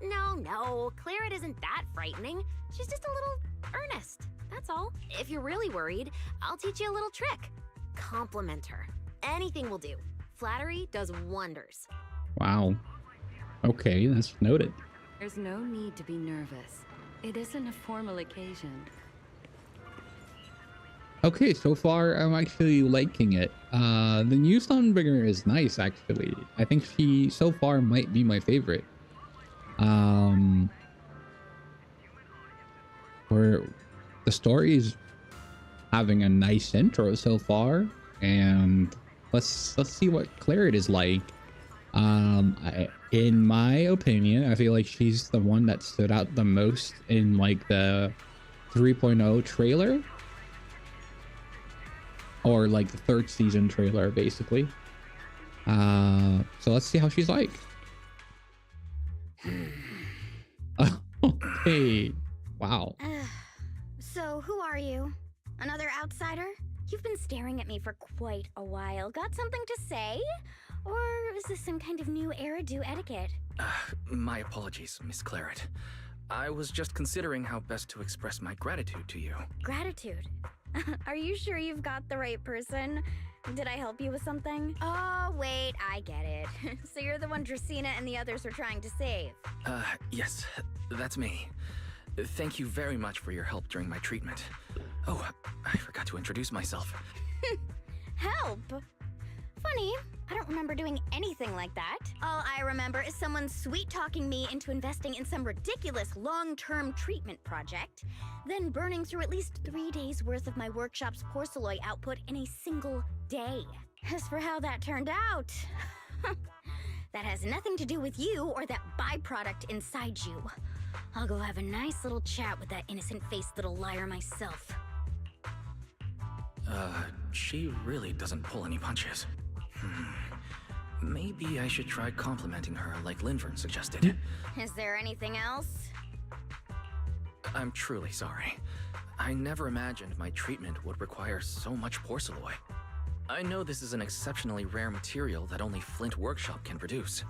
No, Claret isn't that frightening. She's just a little earnest. That's all. If you're really worried, I'll teach you a little trick. Compliment her. Anything will do. Flattery does wonders. Wow. Okay, that's noted. There's no need to be nervous. It isn't a formal occasion. Okay, so far I'm actually liking it. The new Sunbringer is nice, actually. I think she so far might be my favorite. Where the story is having a nice intro so far, and let's see what Claret is like. In my opinion, I feel like she's the one that stood out the most in like the 3.0 trailer, or like the third season trailer, basically. So let's see how she's like. Okay. Wow. So, who are you? Another outsider? You've been staring at me for quite a while. Got something to say? Or is this some kind of new era do etiquette? My apologies, Miss Claret. I was just considering how best to express my gratitude to you. Gratitude? Are you sure you've got the right person? Did I help you with something? Oh, wait, I get it. So you're the one Dracaena and the others are trying to save. Yes, that's me. Thank you very much for your help during my treatment. Oh, I forgot to introduce myself. Help? Funny, I don't remember doing anything like that. All I remember is someone sweet-talking me into investing in some ridiculous long-term treatment project, then burning through at least 3 days worth of my workshop's porcelain output in a single day. As for how that turned out, that has nothing to do with you or that byproduct inside you. I'll go have a nice little chat with that innocent-faced little liar myself. She really doesn't pull any punches. Maybe I should try complimenting her like Linvern suggested. Is there anything else? I'm truly sorry. I never imagined my treatment would require so much porcelain. I know this is an exceptionally rare material that only Flint Workshop can produce.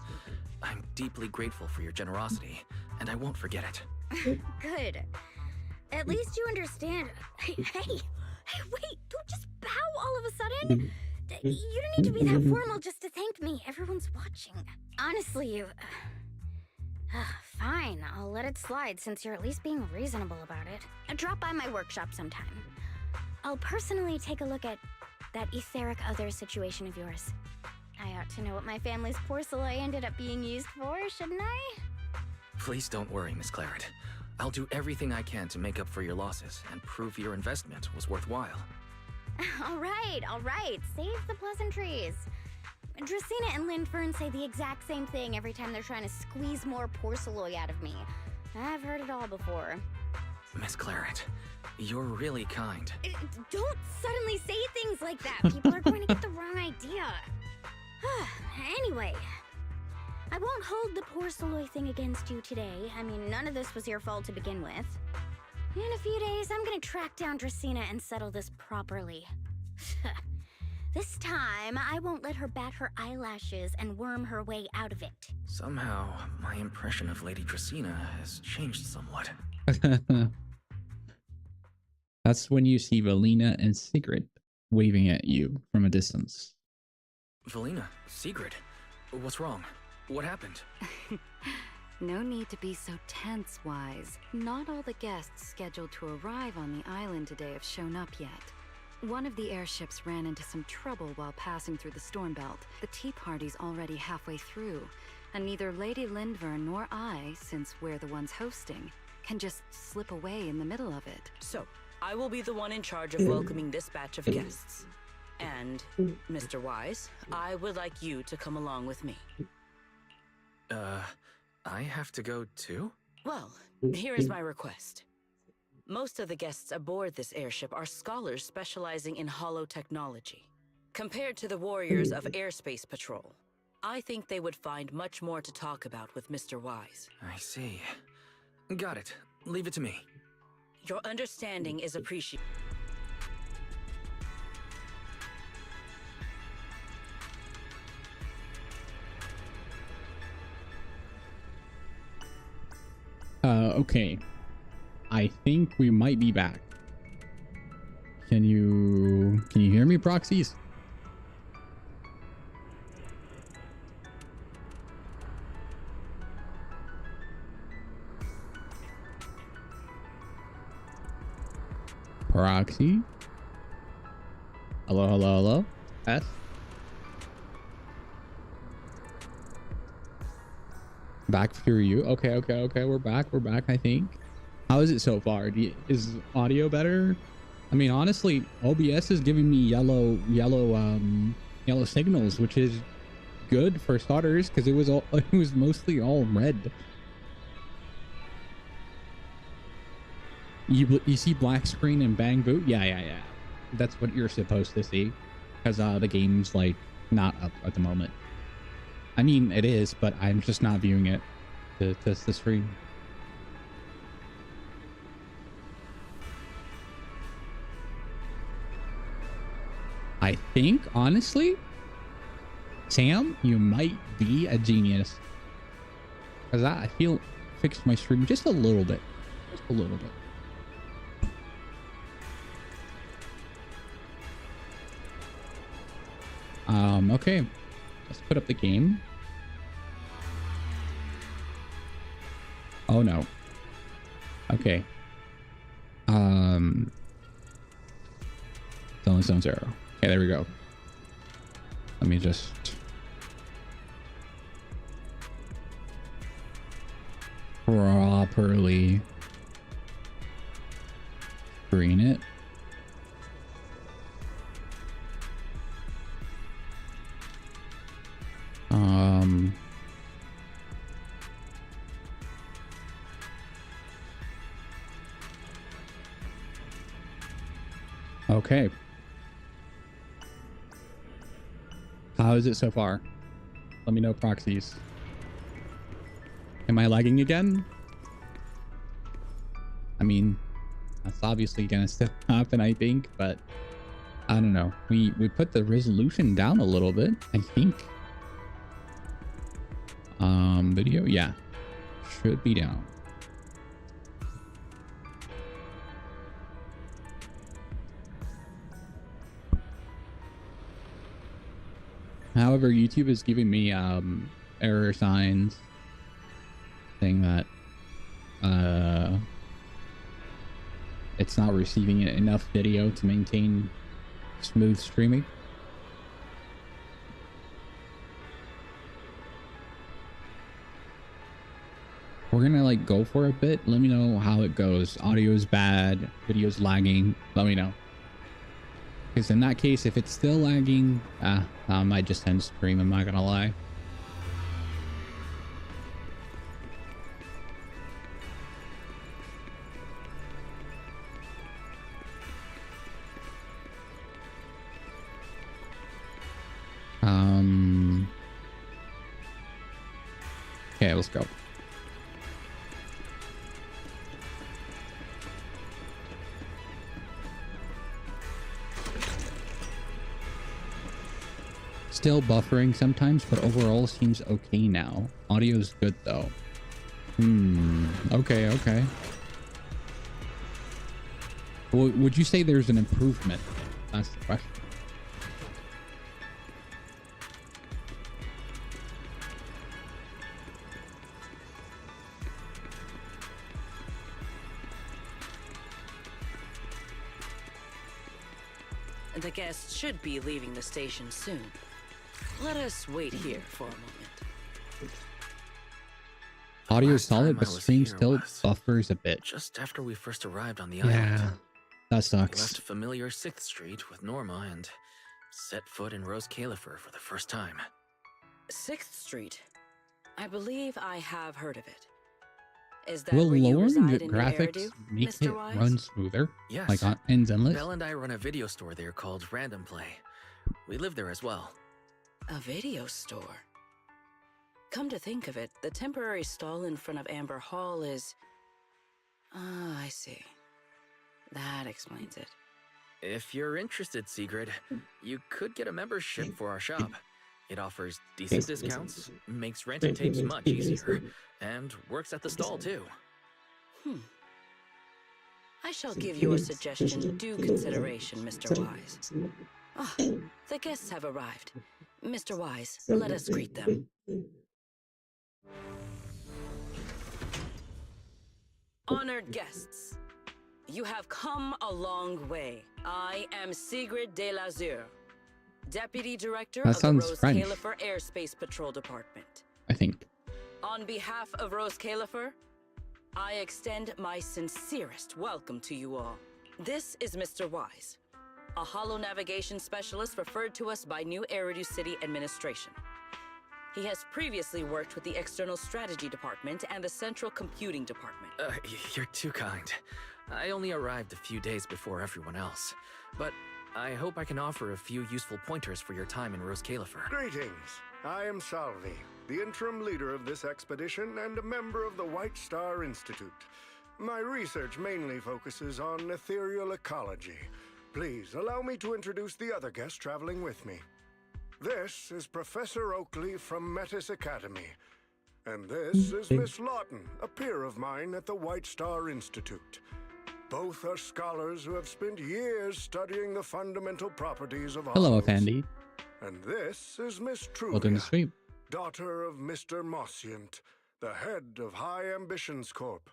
I'm deeply grateful for your generosity, and I won't forget it. Good. At least you understand. Hey, wait, don't just bow all of a sudden. You don't need to be that formal just to thank me. Everyone's watching. Honestly, you... fine, I'll let it slide since you're at least being reasonable about it. Drop by my workshop sometime. I'll personally take a look at that etheric other situation of yours. I ought to know what my family's porcelain ended up being used for, shouldn't I? Please don't worry, Miss Claret. I'll do everything I can to make up for your losses and prove your investment was worthwhile. All right. Save the pleasantries. Dracaena and Linfern say the exact same thing every time they're trying to squeeze more porcelain out of me. I've heard it all before. Miss Claret, you're really kind. Don't suddenly say things like that. People are going to get the wrong idea. Anyway, I won't hold the porcelain thing against you today. I mean, none of this was your fault to begin with. In a few days, I'm gonna track down Dracaena and settle this properly. This time, I won't let her bat her eyelashes and worm her way out of it. Somehow, my impression of Lady Dracaena has changed somewhat. That's when you see Valina and Sigrid waving at you from a distance. Valina, Sigrid, what's wrong? What happened? No need to be so tense, Wise. Not all the guests scheduled to arrive on the island today have shown up yet. One of the airships ran into some trouble while passing through the storm belt. The tea party's already halfway through, and neither Lady Linvern nor I, since we're the ones hosting, can just slip away in the middle of it. So, I will be the one in charge of welcoming this batch of guests. And, Mr. Wise, I would like you to come along with me. I have to go too? Well, here is my request. Most of the guests aboard this airship are scholars specializing in holotechnology. Compared to the warriors of airspace patrol, I think they would find much more to talk about with Mr. Wise. I see. Got it. Leave it to me. Your understanding is appreciated. Okay. I think we might be back. Can you hear me, proxies? Proxy? Hello, hello, hello? S? Back for you. Okay, okay, okay. We're back, I think. How is it so far? Is audio better? I mean, honestly, OBS is giving me yellow signals, which is good for starters, because it was mostly all red. You see black screen and bang boot? Yeah. That's what you're supposed to see, because the game's like not up at the moment. I mean, it is, but I'm just not viewing it to test the stream. I think, honestly, Sam, you might be a genius, because I feel fixed my stream just a little bit. Just a little bit. Okay, let's put up the game. Oh no. Okay. Zone 0. Okay, there we go. Let me just properly screen it. Okay. How is it so far? Let me know, proxies. Am I lagging again? I mean, that's obviously gonna still happen, I think, but I don't know. We put the resolution down a little bit, I think. Video, yeah, should be down. However, YouTube is giving me error signs saying that it's not receiving enough video to maintain smooth streaming. We're gonna like go for a bit. Let me know how it goes. Audio is bad, video's lagging. Let me know. Because in that case, if it's still lagging, I might just end stream, I'm not gonna lie. Okay, let's go. Still buffering sometimes, but overall seems okay now. Audio's good though. Okay. Would you say there's an improvement? That's the question. The guests should be leaving the station soon. Let us wait here for a moment. Audio is solid, but stream still buffers a bit. Just after we first arrived on the Yeah, island. that sucks. We left familiar 6th Street with Norma and set foot in Rose Califer for the first time. 6th Street. I believe I have heard of it. Is that Will where you lowering the reside in graphics Eridu, make Mr. it Wise? run smoother? Yes. Like in Zenless? Belle and I run a video store there called Random Play. We live there as well. A video store. Come to think of it, the temporary stall in front of Amber Hall is... Ah, I see. That explains it. If you're interested, Sigrid, you could get a membership for our shop. It offers decent discounts, makes renting tapes much easier, and works at the stall too. I shall give your suggestion due consideration, Mr. Wise. Ah, the guests have arrived. Mr. Wise, let us greet them. Honored guests, you have come a long way. I am Sigrid de Lazure, Deputy Director of the Rose Califer Airspace Patrol Department. I think. On behalf of Rose Califer, I extend my sincerest welcome to you all. This is Mr. Wise, a holo navigation specialist referred to us by New Eridu City Administration. He has previously worked with the External Strategy Department and the Central Computing Department. You're too kind. I only arrived a few days before everyone else, but I hope I can offer a few useful pointers for your time in Rose Califer. Greetings. I am Salvi, the interim leader of this expedition and a member of the White Star Institute. My research mainly focuses on ethereal ecology. Please allow me to introduce the other guests traveling with me. This is Professor Oakley from Metis Academy. And this is Miss Lawton, a peer of mine at the White Star Institute. Both are scholars who have spent years studying the fundamental properties of Hello, hollows. Effendi. And this is Miss Welcome to Truvia, stream. daughter of Mr. Mossient, the head of High Ambitions Corp.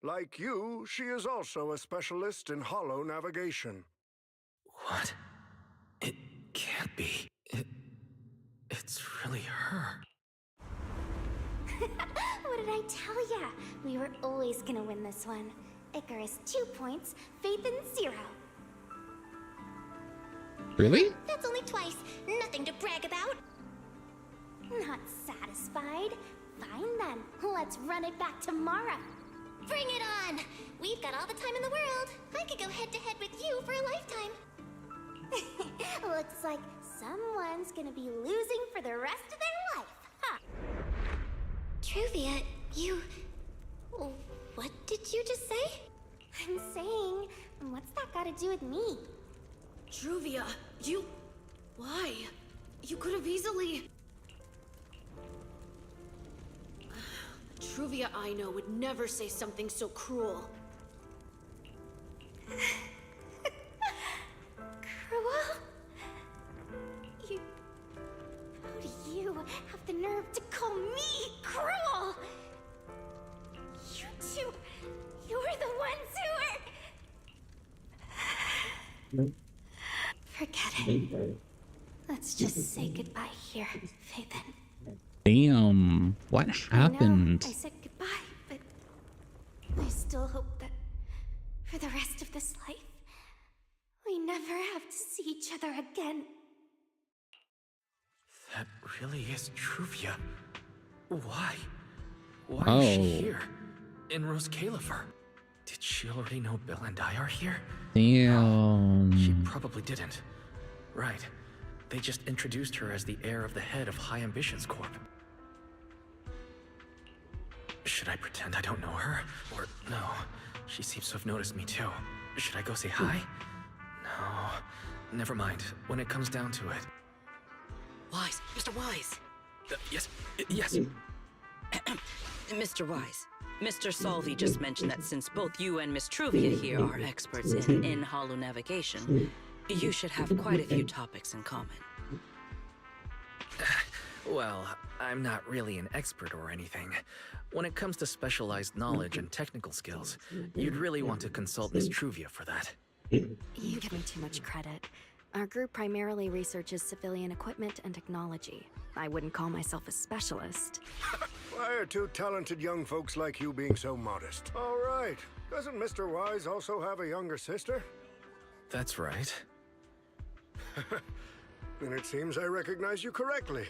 Like you, she is also a specialist in holo navigation. What? It can't be. It's really her. What did I tell ya? We were always gonna win this one. Icarus 2 points, Phaethon 0. Really? That's only twice. Nothing to brag about. Not satisfied? Fine then. Let's run it back tomorrow. Bring it on! We've got all the time in the world. I could go head to head with you for a lifetime. Looks like someone's gonna be losing for the rest of their life, huh? Truvia, you... What did you just say? I'm saying, what's that got to do with me? Truvia, you... Why? You could have easily... Truvia I know would never say something so cruel. Cruel? You... How do you have the nerve to call me cruel? You two... You're the ones who are... Forget it. Let's just say goodbye here, Phaethon. Damn. What happened? I said goodbye, but I still hope that for the rest of this life, we never have to see each other again. That really is Truvia. Why? Why is she here? In Rose Califer? Did she already know Bill and I are here? Damn. She probably didn't. Right. They just introduced her as the heir of the head of High Ambitions Corp. Should I pretend I don't know her? Or no, she seems to have noticed me too. Should I go say hi? No, never mind. When it comes down to it. Wise, Mr. Wise. Yes, yes. Mr. Wise, Mr. Salvi just mentioned that since both you and Miss Truvia here are experts in holo navigation, you should have quite a few topics in common. Well, I'm not really an expert or anything. When it comes to specialized knowledge and technical skills, you'd really want to consult Miss Truvia for that. You give me too much credit. Our group primarily researches civilian equipment and technology. I wouldn't call myself a specialist. Why are two talented young folks like you being so modest? All right. Doesn't Mr. Wise also have a younger sister? That's right. Then it seems I recognize you correctly.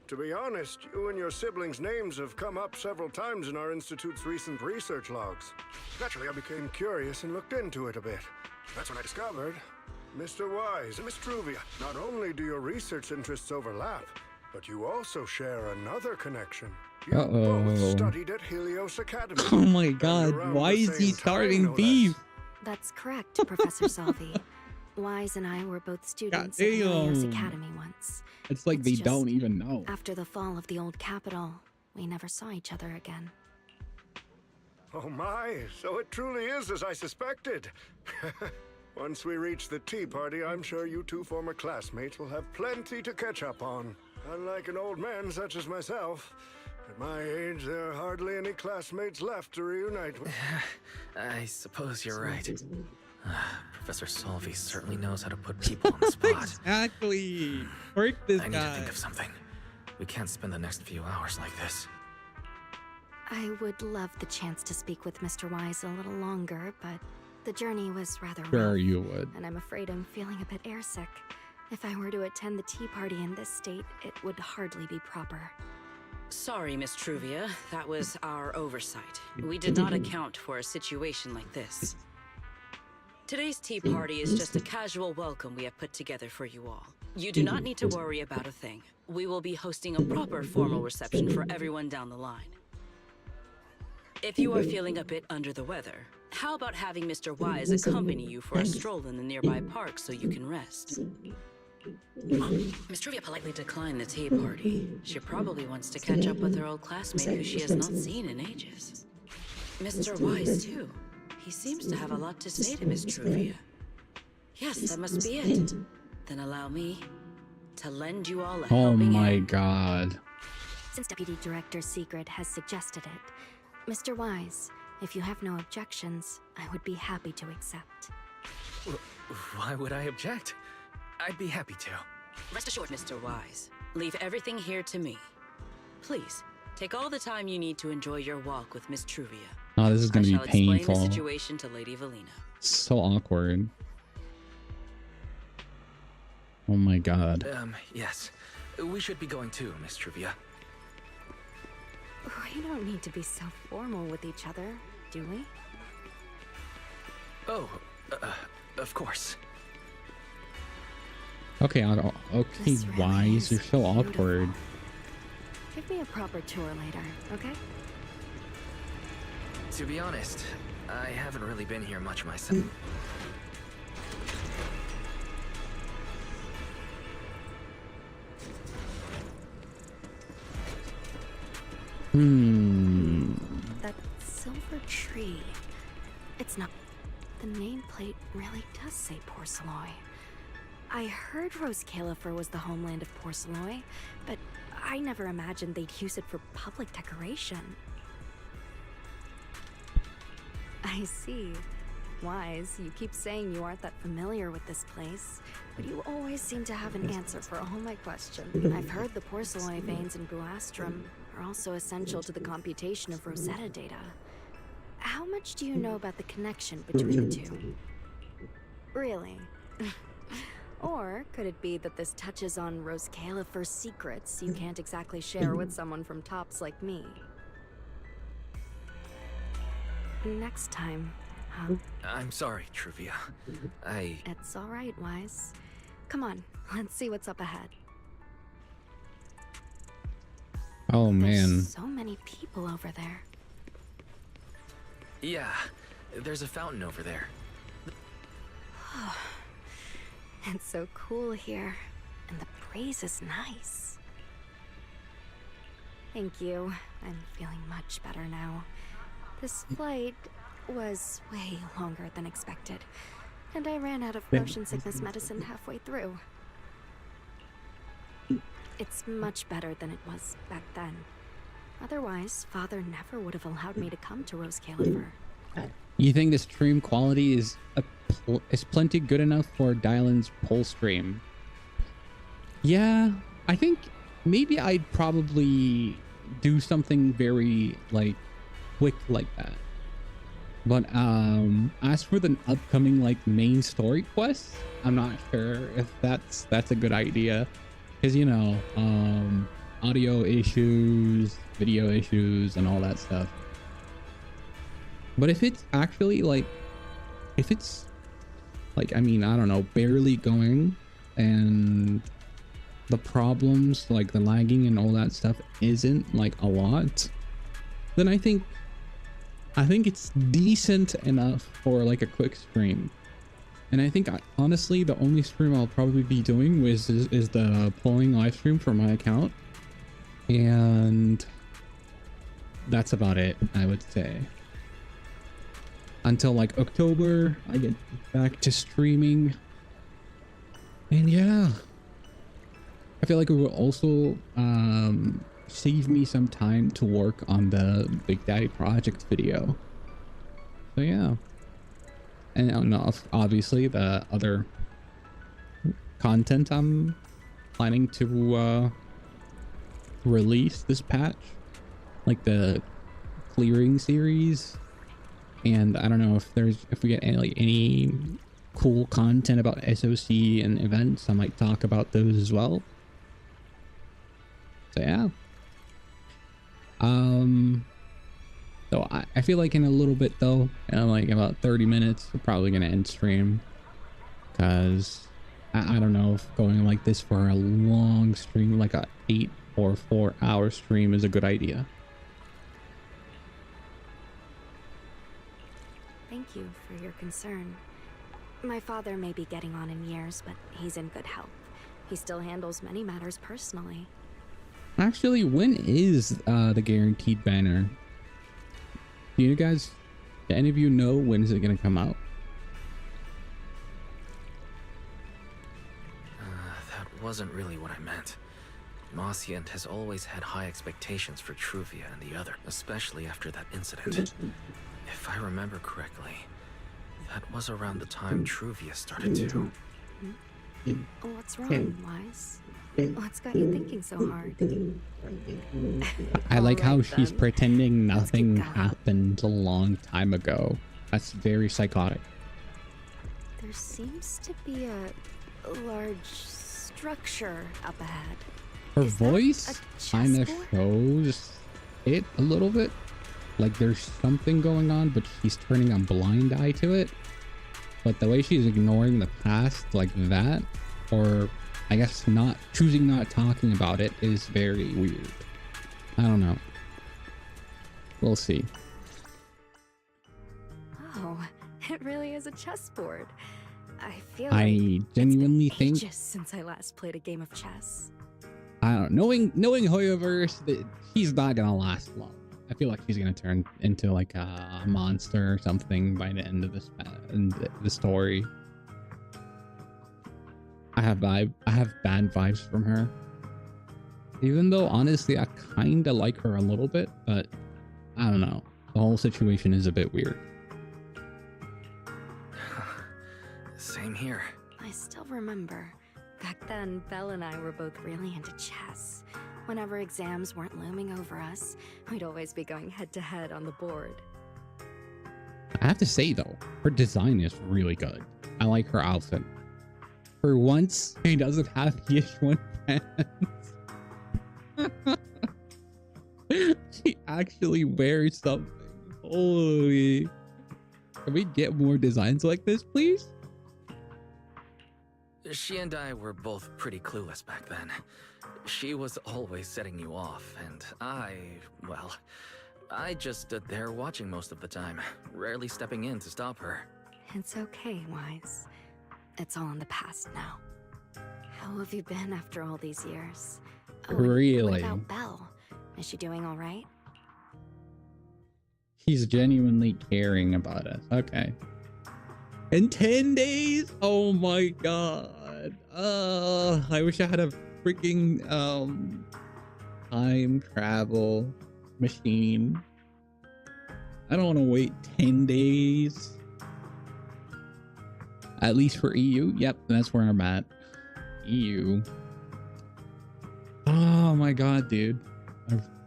To be honest, you and your siblings' names have come up several times in our Institute's recent research logs. Naturally, I became curious and looked into it a bit. That's when I discovered Mr. Wise and Miss Truvia. Not only do your research interests overlap, but you also share another connection. You both studied at Helios Academy. Oh my god, why is he starting beef? That's correct, Professor Salvi. Wise and I were both students at Helios Academy once. It's like they don't even know. After the fall of the old capital, we never saw each other again. Oh my, so it truly is as I suspected. Once we reach the tea party, I'm sure you two former classmates will have plenty to catch up on. Unlike an old man such as myself, at my age, there are hardly any classmates left to reunite with. I suppose you're right. Professor Salvi certainly knows how to put people on the spot. Exactly. Work this I need guy. to think of something. We can't spend the next few hours like this. I would love the chance to speak with Mr. Wise a little longer, but the journey was rather Sure, rough, you would. and I'm afraid I'm feeling a bit airsick. If I were to attend the tea party in this state, it would hardly be proper. Sorry, Miss Truvia. That was our oversight. We did not account for a situation like this. Today's tea party is just a casual welcome we have put together for you all. You do not need to worry about a thing. We will be hosting a proper formal reception for everyone down the line. If you are feeling a bit under the weather, how about having Mr. Wise accompany you for a stroll in the nearby park so you can rest? Miss Truvia politely declined the tea party. She probably wants to catch up with her old classmate who she has not seen in ages. Mr. Wise, too. He seems to have a lot to say to Miss Truvia. Yes, that must be it. Then allow me to lend you all a helping my hand. god. Since Deputy Director Secret has suggested it, Mr. Wise, if you have no objections, I would be happy to accept. Why would I object? I'd be happy to. Rest assured, Mr. Wise. Leave everything here to me. Please, take all the time you need to enjoy your walk with Miss Truvia. Oh, this is gonna be I shall explain painful. the situation to Lady Valina. So awkward. Oh my god. Yes. We should be going too, Miss Truvia. We don't need to be so formal with each other, do we? Oh, of course. Okay, okay, This really Wise, is you're so awkward. Give me a proper tour later, okay? To be honest, I haven't really been here much myself. That silver tree. It's not. The nameplate really does say Porceloy. I heard Rose Califer was the homeland of Porceloy, but I never imagined they'd use it for public decoration. I see. Wise, you keep saying you aren't that familiar with this place, but you always seem to have an answer for all my questions. I've heard the Porceloy veins in Buastrum are also essential to the computation of Rosetta data. How much do you know about the connection between the two? Really? Or could it be that this touches on Rose Califer's secrets you can't exactly share with someone from Tops like me? Next time, huh? I'm sorry, Truvia. It's all right, Wise. Come on, let's see what's up ahead. Oh man. There's so many people over there. Yeah, there's a fountain over there. It's so cool here, and the breeze is nice. Thank you. I'm feeling much better now. This flight was way longer than expected, and I ran out of motion sickness medicine halfway through. It's much better than it was back then. Otherwise, Father never would have allowed me to come to Rose Califer. You think the stream quality is plenty good enough for Dylan's poll stream? Yeah, I think maybe I'd probably do something very like quick like that. But as for the upcoming like main story quests, I'm not sure if that's a good idea, because you know, audio issues, video issues, and all that stuff. But if it's actually like, if it's like, I mean, I don't know, barely going, and the problems like the lagging and all that stuff isn't like a lot, then I think it's decent enough for like a quick stream. And I think honestly the only stream I'll probably be doing is the polling live stream for my account, and that's about it, I would say. until like October, I get back to streaming. And yeah, I feel like it will also save me some time to work on the Big Daddy Project video. So yeah. And obviously the other content I'm planning to release this patch, like the clearing series, and I don't know if we get any cool content about SOC and events, I might talk about those as well. So yeah. So I feel like in a little bit though, like about 30 minutes, we're probably gonna end stream, because I don't know if going like this for a long stream, like a 8 or 4 hour stream, is a good idea. Thank you for your concern. My father may be getting on in years, but he's in good health. He still handles many matters personally. Actually, when is the guaranteed banner? Do any of you know when is it gonna come out? That wasn't really what I meant. Mosient has always had high expectations for Truvia and the other, especially after that incident. If I remember correctly, that was around the time Truvia started to... What's wrong, Wise? What's got you thinking so hard? I like how she's pretending nothing happened a long time ago. That's very psychotic. There seems to be a large structure up ahead. Her voice kind of shows it a little bit. Like there's something going on, but she's turning a blind eye to it. But the way she's ignoring the past like that, or I guess choosing not talking about it, is very weird. I don't know. We'll see. Oh, it really is a chessboard. I feel I genuinely think just since I last played a game of chess. I don't know, knowing Hoyoverse, that she's not gonna last long. I feel like she's gonna turn into like a monster or something by the end of the story. I have bad vibes from her. Even though honestly I kinda like her a little bit, but I don't know. The whole situation is a bit weird. Same here. I still remember. Back then, Belle and I were both really into chess. Whenever exams weren't looming over us, we'd always be going head-to-head on the board. I have to say though, her design is really good. I like her outfit. For once, she doesn't have Yishwan pants. She actually wears something. Holy. Can we get more designs like this, please? She and I were both pretty clueless back then. She was always setting you off, and I just stood there watching most of the time, rarely stepping in to stop her. It's okay, Wise. It's all in the past now. How have you been after all these years? Oh, really? What about Belle? Is she doing all right? She's genuinely caring about us. Okay. In 10 days? Oh my god. I wish I had a freaking time travel machine. I don't want to wait 10 days. At least for EU. Yep, that's where I'm at. EU. Oh my god, dude.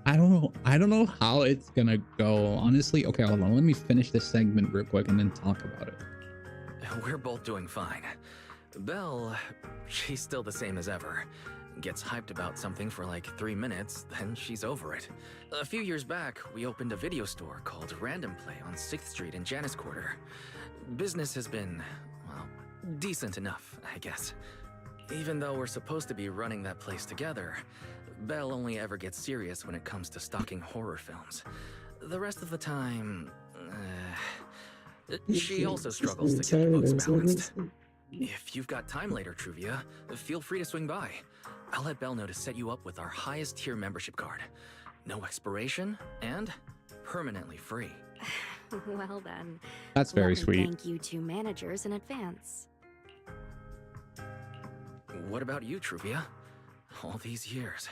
I don't know how it's gonna go. Honestly, okay, hold on. Let me finish this segment real quick and then talk about it. We're both doing fine. Belle, she's still the same as ever. Gets hyped about something for like 3 minutes, then she's over it. A few years back, we opened a video store called Random Play on 6th Street in Janus Quarter. Business has been, well, decent enough, I guess. Even though we're supposed to be running that place together, Belle only ever gets serious when it comes to stocking horror films. The rest of the time, she also struggles to get the books balanced. If you've got time later, Truvia, feel free to swing by. I'll let Belle know to set you up with our highest tier membership card. No expiration, and permanently free. Well then, That's very let me sweet. Thank you two managers in advance. What about you, Truvia? All these years,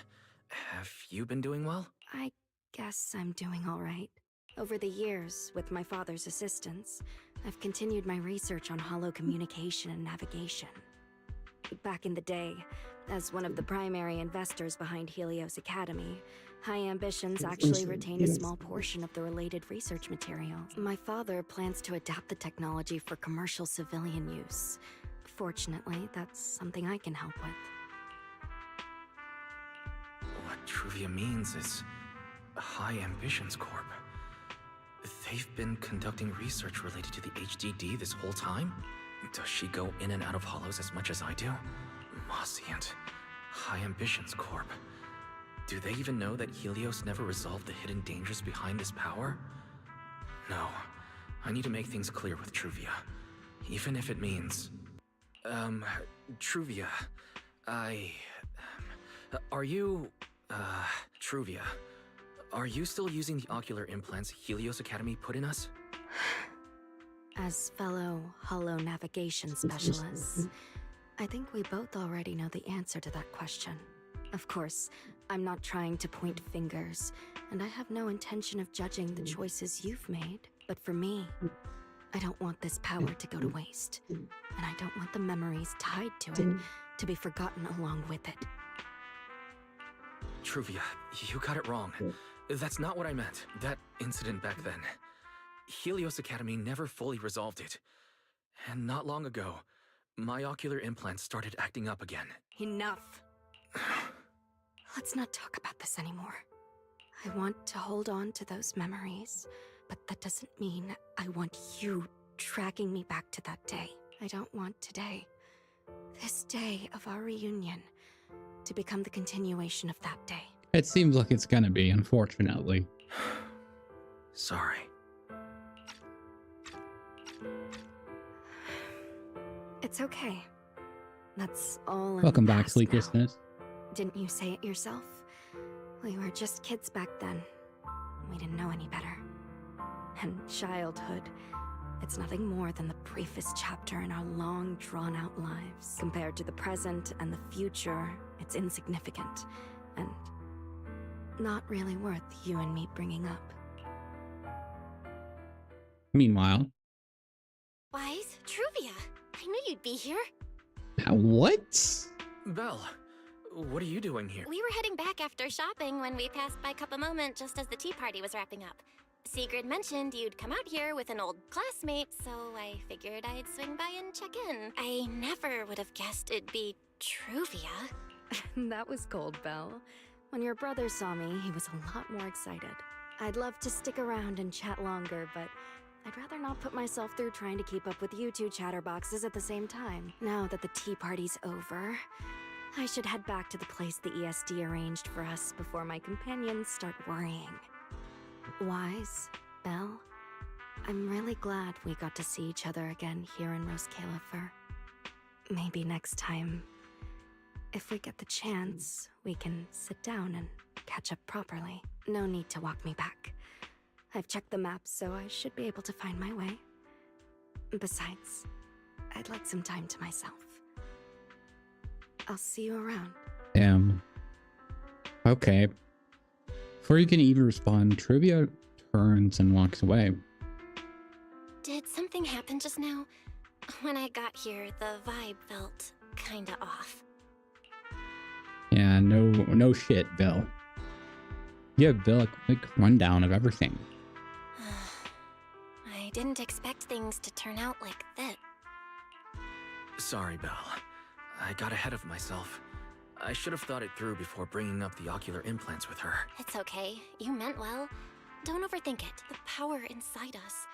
have you been doing well? I guess I'm doing all right. Over the years, with my father's assistance, I've continued my research on holo communication and navigation. Back in the day, as one of the primary investors behind Helios Academy, High Ambitions actually retained a small portion of the related research material. My father plans to adapt the technology for commercial civilian use. Fortunately, that's something I can help with. What Truvia means is High Ambitions Corp. They've been conducting research related to the HDD this whole time? Does she go in and out of hollows as much as I do? Mossient. High Ambitions Corp. Do they even know that Helios never resolved the hidden dangers behind this power? No. I need to make things clear with Truvia. Even if it means... Truvia... Are you... Truvia... Are you still using the ocular implants Helios Academy put in us? As fellow holo navigation specialists, I think we both already know the answer to that question. Of course, I'm not trying to point fingers, and I have no intention of judging the choices you've made. But for me, I don't want this power to go to waste, and I don't want the memories tied to it to be forgotten along with it. Truvia, you got it wrong. That's not what I meant. That incident back then. Helios Academy never fully resolved it. And not long ago, my ocular implants started acting up again. Enough. Let's not talk about this anymore. I want to hold on to those memories, but that doesn't mean I want you dragging me back to that day. I don't want today, this day of our reunion, to become the continuation of that day. It seems like it's gonna be, unfortunately. Sorry. It's okay. That's all. Welcome back, Sleeplessness. Didn't you say it yourself? We were just kids back then. We didn't know any better. And childhood, it's nothing more than the briefest chapter in our long, drawn-out lives. Compared to the present and the future, it's insignificant. And not really worth you and me bringing up. Meanwhile... Wise, Truvia, I knew you'd be here. What? Belle, what are you doing here? We were heading back after shopping when we passed by Cup a Moment just as the tea party was wrapping up. Sigrid mentioned you'd come out here with an old classmate, so I figured I'd swing by and check in. I never would have guessed it'd be Truvia. That was cold, Belle. When your brother saw me, he was a lot more excited. I'd love to stick around and chat longer, but I'd rather not put myself through trying to keep up with you two chatterboxes at the same time. Now that the tea party's over, I should head back to the place the ESD arranged for us before my companions start worrying. Wise, Belle, I'm really glad we got to see each other again here in Roskilde. Maybe next time, if we get the chance, we can sit down and catch up properly. No need to walk me back. I've checked the map, so I should be able to find my way. Besides, I'd like some time to myself. I'll see you around. Damn. Okay. Before you can even respond, Truvia turns and walks away. Did something happen just now? When I got here, the vibe felt kinda off. Yeah, no shit, Bill. Give Bill a quick rundown of everything. I didn't expect things to turn out like this. Sorry, Belle. I got ahead of myself. I should have thought it through before bringing up the ocular implants with her. It's okay. You meant well. Don't overthink it. The power inside us.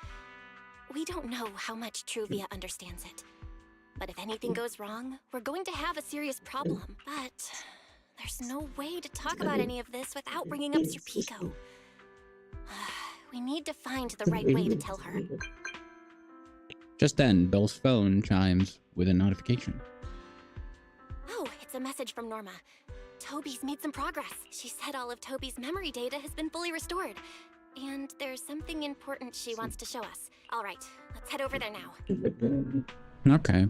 We don't know how much Truvia understands it. But if anything goes wrong, we're going to have a serious problem. But there's no way to talk about any of this without bringing up Serpico. We need to find the right way to tell her. Just then, Bill's phone chimes with a notification. Oh, it's a message from Norma. Toby's made some progress. She said all of Toby's memory data has been fully restored. And there's something important she wants to show us. All right, let's head over there now. Okay.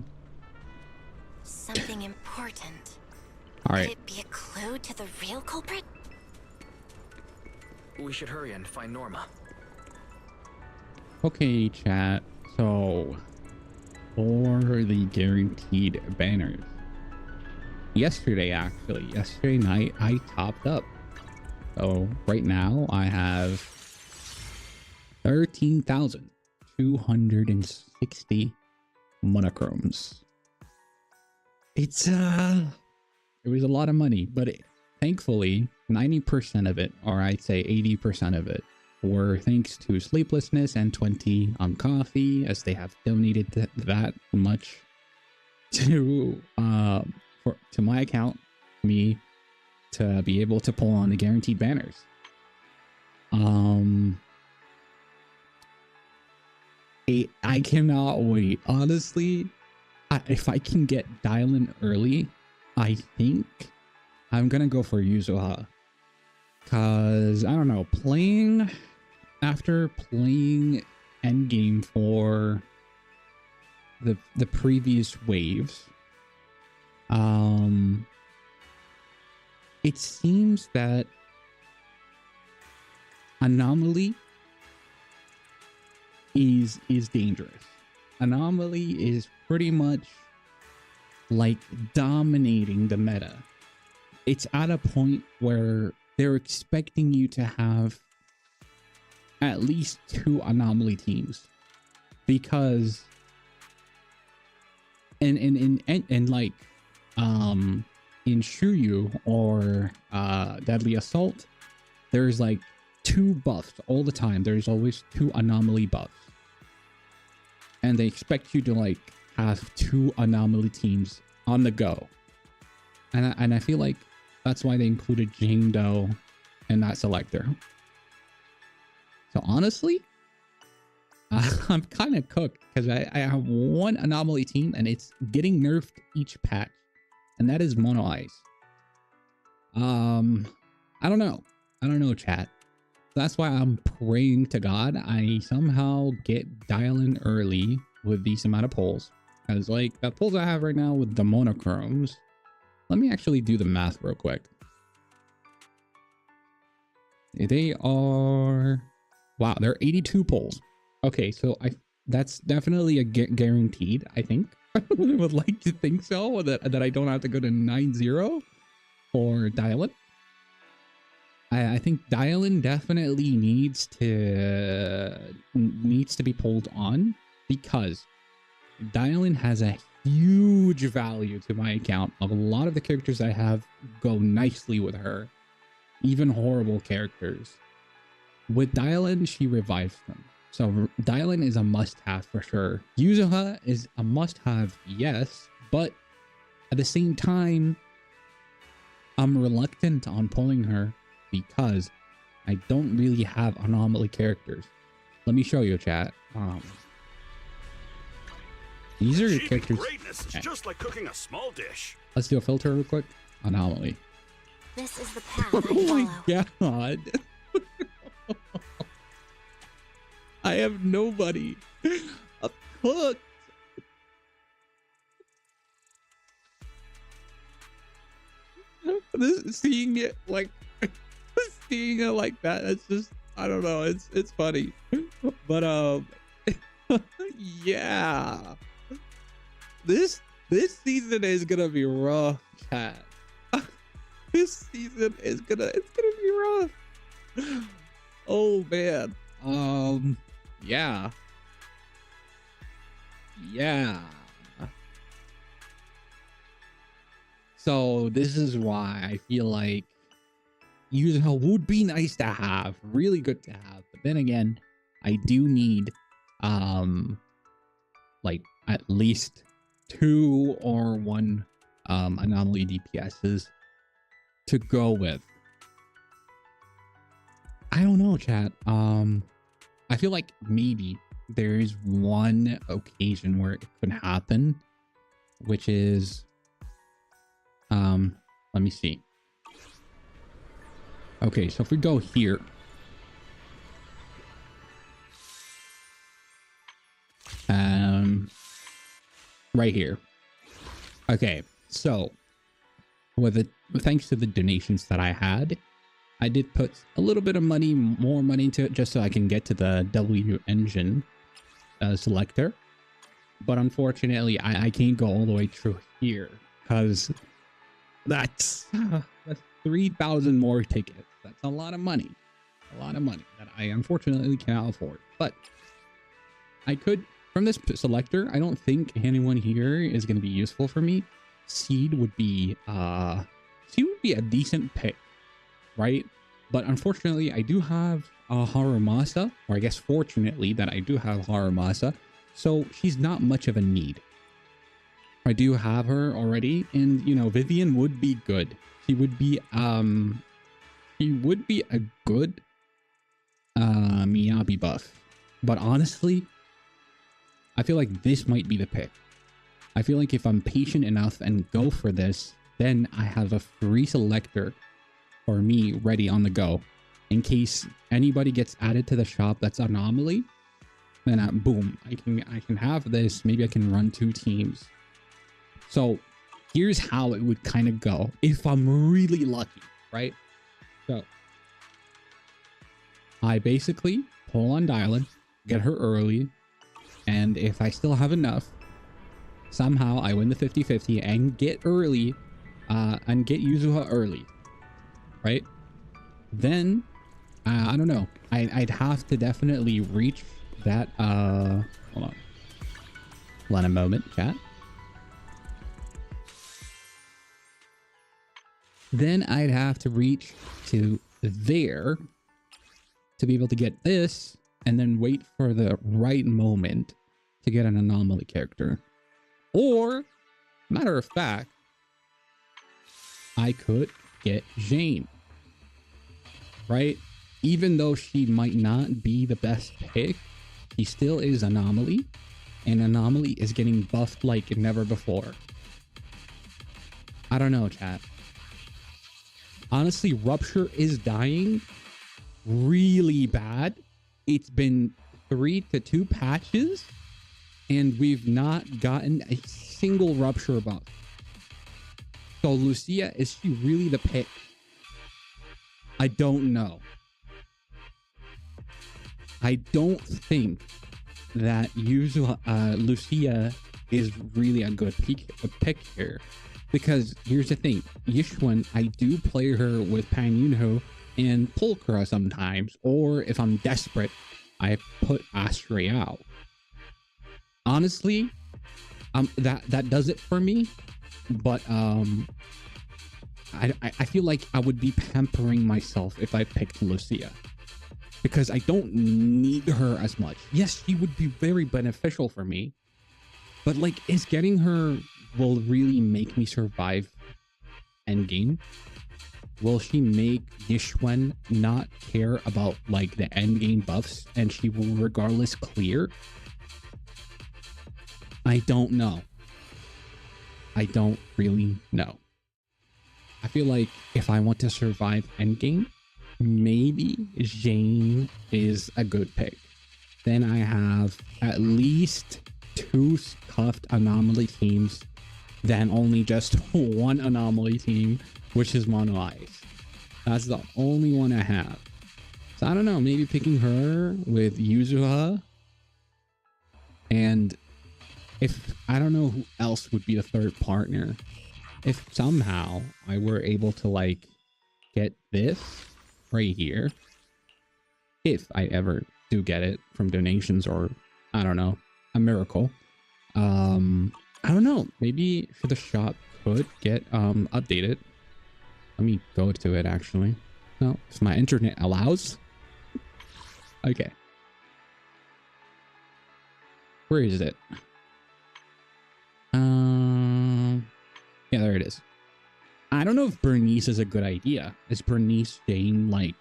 Something important. All right. Could it be a clue to the real culprit? We should hurry and find Norma. Okay, chat. So, for the guaranteed banners, yesterday night, I topped up. So right now I have 13,260 monochromes. It was a lot of money, but thankfully 90% of it, or I'd say 80% of it, were thanks to sleeplessness and 20 on coffee, as they have donated that much to my account, me, to be able to pull on the guaranteed banners. I cannot wait. Honestly, if I can get Dylan early, I think I'm gonna go for Yuzuha. Cause I don't know, after playing endgame for the previous waves, it seems that Anomaly is dangerous. Anomaly is pretty much like dominating the meta. It's at a point where they're expecting you to have at least 2 Anomaly teams, because in like in Shuyu or Deadly Assault, there's like 2 buffs all the time. There's always 2 Anomaly buffs, and they expect you to like have 2 Anomaly teams on the go, and I feel like that's why they included Jane Doe in that selector. So honestly, I'm kind of cooked, because I have 1 Anomaly team and it's getting nerfed each patch, and that is Mono Eyes. I don't know, chat. That's why I'm praying to God I somehow get Dylan early with these amount of pulls, because like the pulls I have right now with the monochromes, let me actually do the math real quick. They are, wow, they're 82 pulls. Okay, so that's definitely a guaranteed, I think. I would like to think so, that I don't have to go to 9-0 for Dylan. I think Dylan definitely needs to be pulled on, because Dylan has a huge value to my account. A lot of the characters I have go nicely with her, even horrible characters. With Dylan, she revives them. So Dylan is a must-have for sure. Yuzuha is a must-have, yes, but at the same time, I'm reluctant on pulling her because I don't really have Anomaly characters. Let me show you, chat. These are the characters. Greatness is just like cooking a small dish. Let's do a filter real quick. Anomaly. This is the path Oh I my follow. god. I have nobody. I'm cooked. Seeing it like that, it's just, I don't know, it's funny. But yeah. This season is gonna be rough, chat. This season is gonna be rough. Oh man. Yeah. So this is why I feel like Yuzuha would be nice to have, really good to have. But then again, I do need like at least 2 or 1 Anomaly DPSs to go with. I don't know, chat. I feel like maybe there is one occasion where it could happen, which is let me see. Okay, so if we go here, right here. Okay, so thanks to the donations that I had, I did put a little bit of money, more money into it, just so I can get to the W engine selector. But unfortunately, I can't go all the way through here because that's 3,000 more tickets. That's a lot of money. A lot of money that I unfortunately cannot afford. But I could, from this selector, I don't think anyone here is going to be useful for me. Seed would be a decent pick, right? But unfortunately, I do have Harumasa, or I guess fortunately that I do have Harumasa, so she's not much of a need. I do have her already, and you know, Vivian would be good. She would be a good Miyabi buff. But honestly, I feel like this might be the pick. I feel like if I'm patient enough and go for this, then I have a free selector for me ready on the go. In case anybody gets added to the shop that's Anomaly, then boom, I can have this. Maybe I can run 2 teams. So here's how it would kind of go if I'm really lucky, right? So I basically pull on Dylan, get her early, and if I still have enough, somehow I win the 50-50 and get early, and get Yuzuha early, right? Then, I don't know. I'd have to definitely reach that, hold on. Let a moment, chat. Then I'd have to reach to there to be able to get this, and then wait for the right moment to get an Anomaly character. Or, matter of fact, I could get Jane, right? Even though she might not be the best pick, she still is Anomaly, and Anomaly is getting buffed like never before. I don't know, chat. Honestly, Rupture is dying really bad. It's been 3 to 2 patches, and we've not gotten a single Rupture buff. So Lucia, is she really the pick? I don't know. I don't think that Lucia is really a good pick here. Because here's the thing, Yishun, I do play her with Pan Yunho and Pulchra sometimes, or if I'm desperate, I put Astray out. Honestly, that does it for me. But I feel like I would be pampering myself if I picked Lucia, because I don't need her as much. Yes, she would be very beneficial for me, but like, is getting her will really make me survive endgame? Will she make Yishwen not care about like the endgame buffs and she will regardless clear? I don't know. I don't really know. I feel like if I want to survive endgame, maybe Jane is a good pick. Then I have at least 2 scuffed Anomaly teams than only just 1 Anomaly team, which is Mono Ice. That's the only one I have. So I don't know, maybe picking her with Yuzuha. And if I don't know who else would be the third partner. If somehow I were able to like get this right here, if I ever do get it from donations or I don't know, a miracle. I don't know, maybe the shop could get updated. Let me go to it actually. No, if my internet allows. Okay. Where is it? Yeah, there it is. I don't know if Bernice is a good idea. Is Bernice Jane like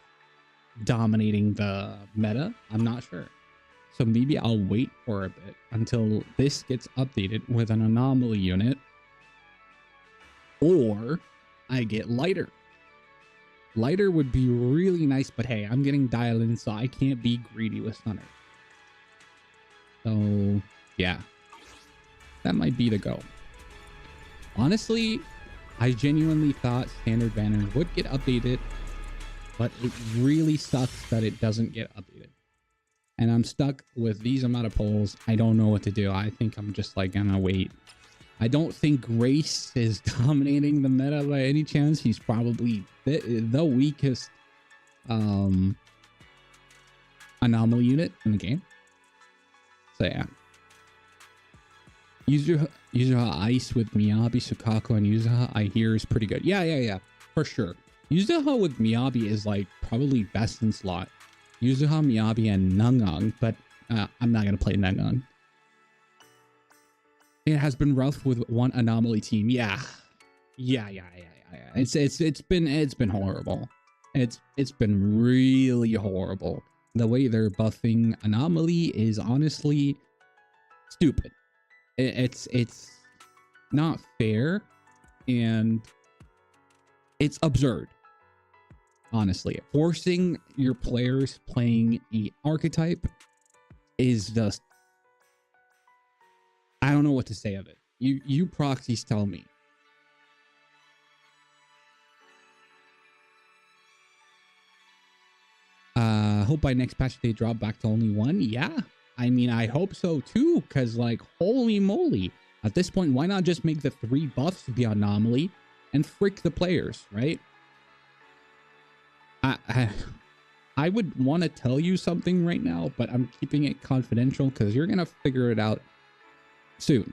dominating the meta? I'm not sure. So maybe I'll wait for a bit until this gets updated with an Anomaly unit. Or I get Lighter. Lighter would be really nice, but hey, I'm getting dialed in, so I can't be greedy with Stunner. So, yeah. That might be the go. Honestly, I genuinely thought Standard Banner would get updated, but it really sucks that it doesn't get updated. And I'm stuck with these amount of polls. I don't know what to do. I think I'm just like gonna wait. I don't think Grace is dominating the meta by any chance. He's probably the weakest anomaly unit in the game. So yeah. Yuzuha Ice with Miyabi, Sukaku, and Yuzuha I hear is pretty good. Yeah, for sure. Yuzuha with Miyabi is like probably best in slot. Yuzuha, Miyabi, and Nungang, but I'm not gonna play Nungang. It has been rough with one anomaly team. Yeah. It's been horrible. It's been really horrible. The way they're buffing anomaly is honestly stupid. It's not fair, and it's absurd. Honestly, forcing your players playing a archetype is just, I don't know what to say of it. You proxies tell me. Hope by next patch they drop back to only one. Yeah, I mean, I hope so too, because like, holy moly, at this point, why not just make the 3 buffs be anomaly and frick the players, right? I would want to tell you something right now, but I'm keeping it confidential because you're gonna figure it out soon.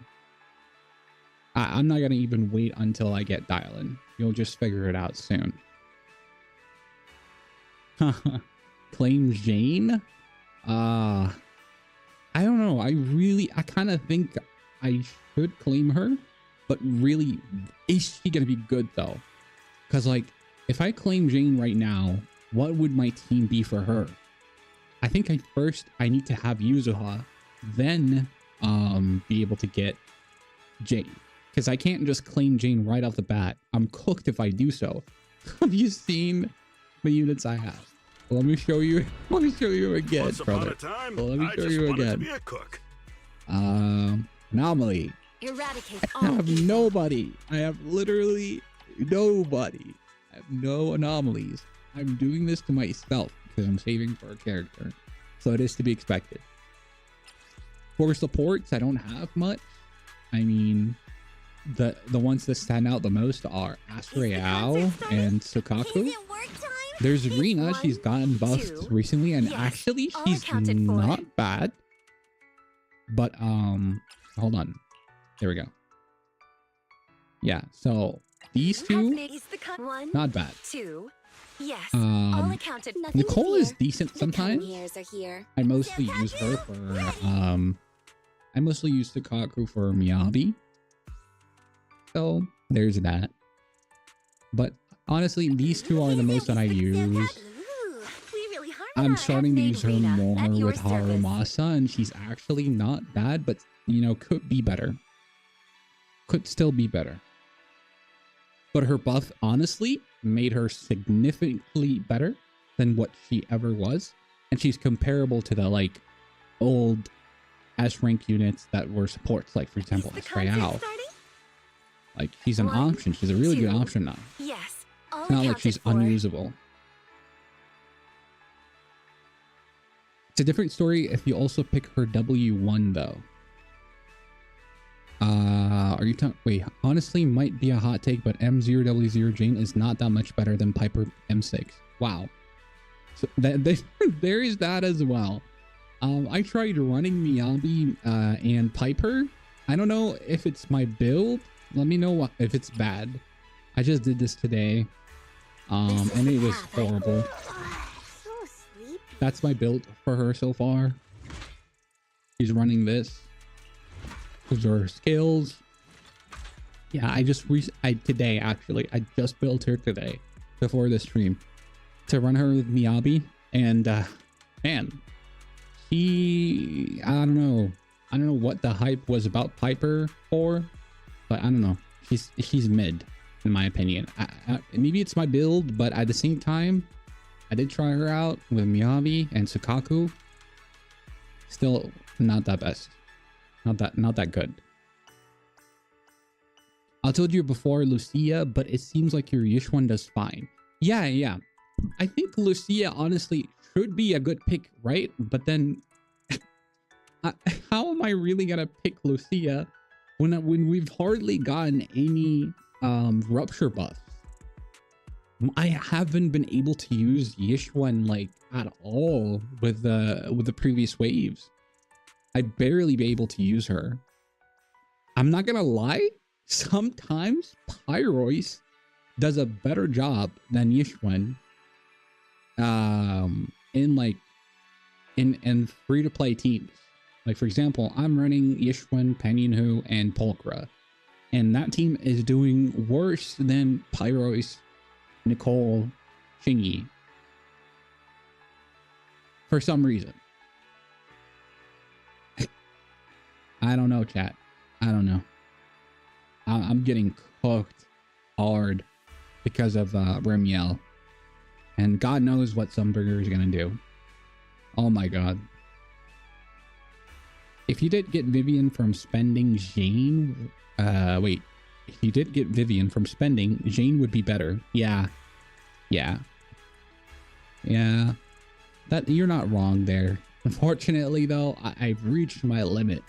I'm not gonna even wait until I get dial-in. You'll just figure it out soon. Claim Jane? I don't know. I kind of think I should claim her, but really, is she gonna be good though? Because like, if I claim Jane right now, what would my team be for her? I think I need to have Yuzuha, then be able to get Jane. Because I can't just claim Jane right off the bat. I'm cooked if I do so. Have you seen the units I have? Let me show you. Let me show you again, brother. Let me show you again. Anomaly. Eradicate I have nobody. I have literally nobody. I have no anomalies. I'm doing this to myself because I'm saving for a character. So it is to be expected. For supports, I don't have much. I mean, the ones that stand out the most are Asriel and Sukaku. There's Rina. She's gotten buffed recently, and actually she's not bad. But hold on. There we go. Yeah, so these two, not bad. Yes, Nicole is decent sometimes. I mostly use her for I mostly use Sukaku for Miyabi. So there's that. But honestly, these two are the most that I use. I'm starting to use her more with Harumasa, and she's actually not bad, but you know, could be better. Could still be better. But her buff honestly made her significantly better than what she ever was. And she's comparable to the like old S rank units that were supports, like for example Estrayal. Like she's an option. She's a really good option now. Yes. It's not like she's unusable. It's a different story if you also pick her W1 though. Are you talking? Wait, honestly, might be a hot take, but M0W0 Jane is not that much better than Piper M6. Wow. So there is that as well. I tried running Miyabi and Piper. I don't know if it's my build. Let me know if it's bad. I just did this today, and it was horrible. That's my build for her so far. She's running this. Those are her skills. Yeah, I just today actually I just built her today before the stream to run her with Miyabi, and man, I don't know what the hype was about Piper for, but I don't know. She's mid in my opinion. Maybe it's my build, but at the same time, I did try her out with Miyabi and Sukaku. Still not that best. Not that good. I told you before Lucia, but it seems like your Yishuan does fine. Yeah. I think Lucia honestly should be a good pick, right? But then how am I really gonna pick Lucia when we've hardly gotten any rupture buffs? I haven't been able to use Yishuan like at all with the previous waves. I'd barely be able to use her. I'm not gonna lie, sometimes Pyrois does a better job than Yishuan in free-to-play teams. Like, for example, I'm running Yishuan, Penyinhu, and Pulchra, and that team is doing worse than Pyrois, Nicole, Xingyi, for some reason. I don't know, chat. I don't know. I'm getting cooked hard because of Remiel, and God knows what Sunburger is gonna do. Oh my god. If you did get Vivian from spending Jane, wait. If you did get Vivian from spending, Jane would be better. Yeah. That you're not wrong there. Unfortunately, though, I've reached my limit.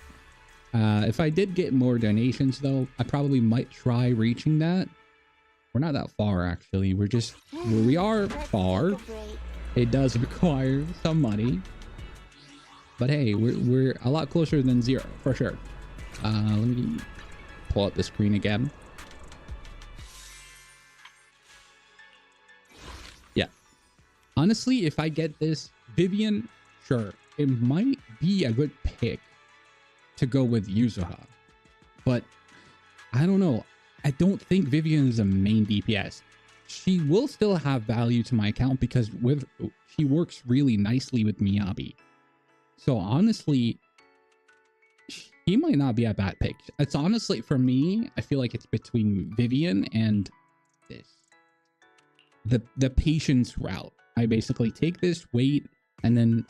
If I did get more donations, though, I probably might try reaching that. We're not that far, actually. We are far. It does require some money. But hey, we're a lot closer than zero, for sure. Let me pull up the screen again. Yeah. Honestly, if I get this Vivian, sure, it might be a good pick to go with Yuzuha. But I don't know. I don't think Vivian is a main DPS. She will still have value to my account because she works really nicely with Miyabi. So honestly, he might not be a bad pick. It's honestly, for me, I feel like it's between Vivian and this. The patience route. I basically take this, wait, and then...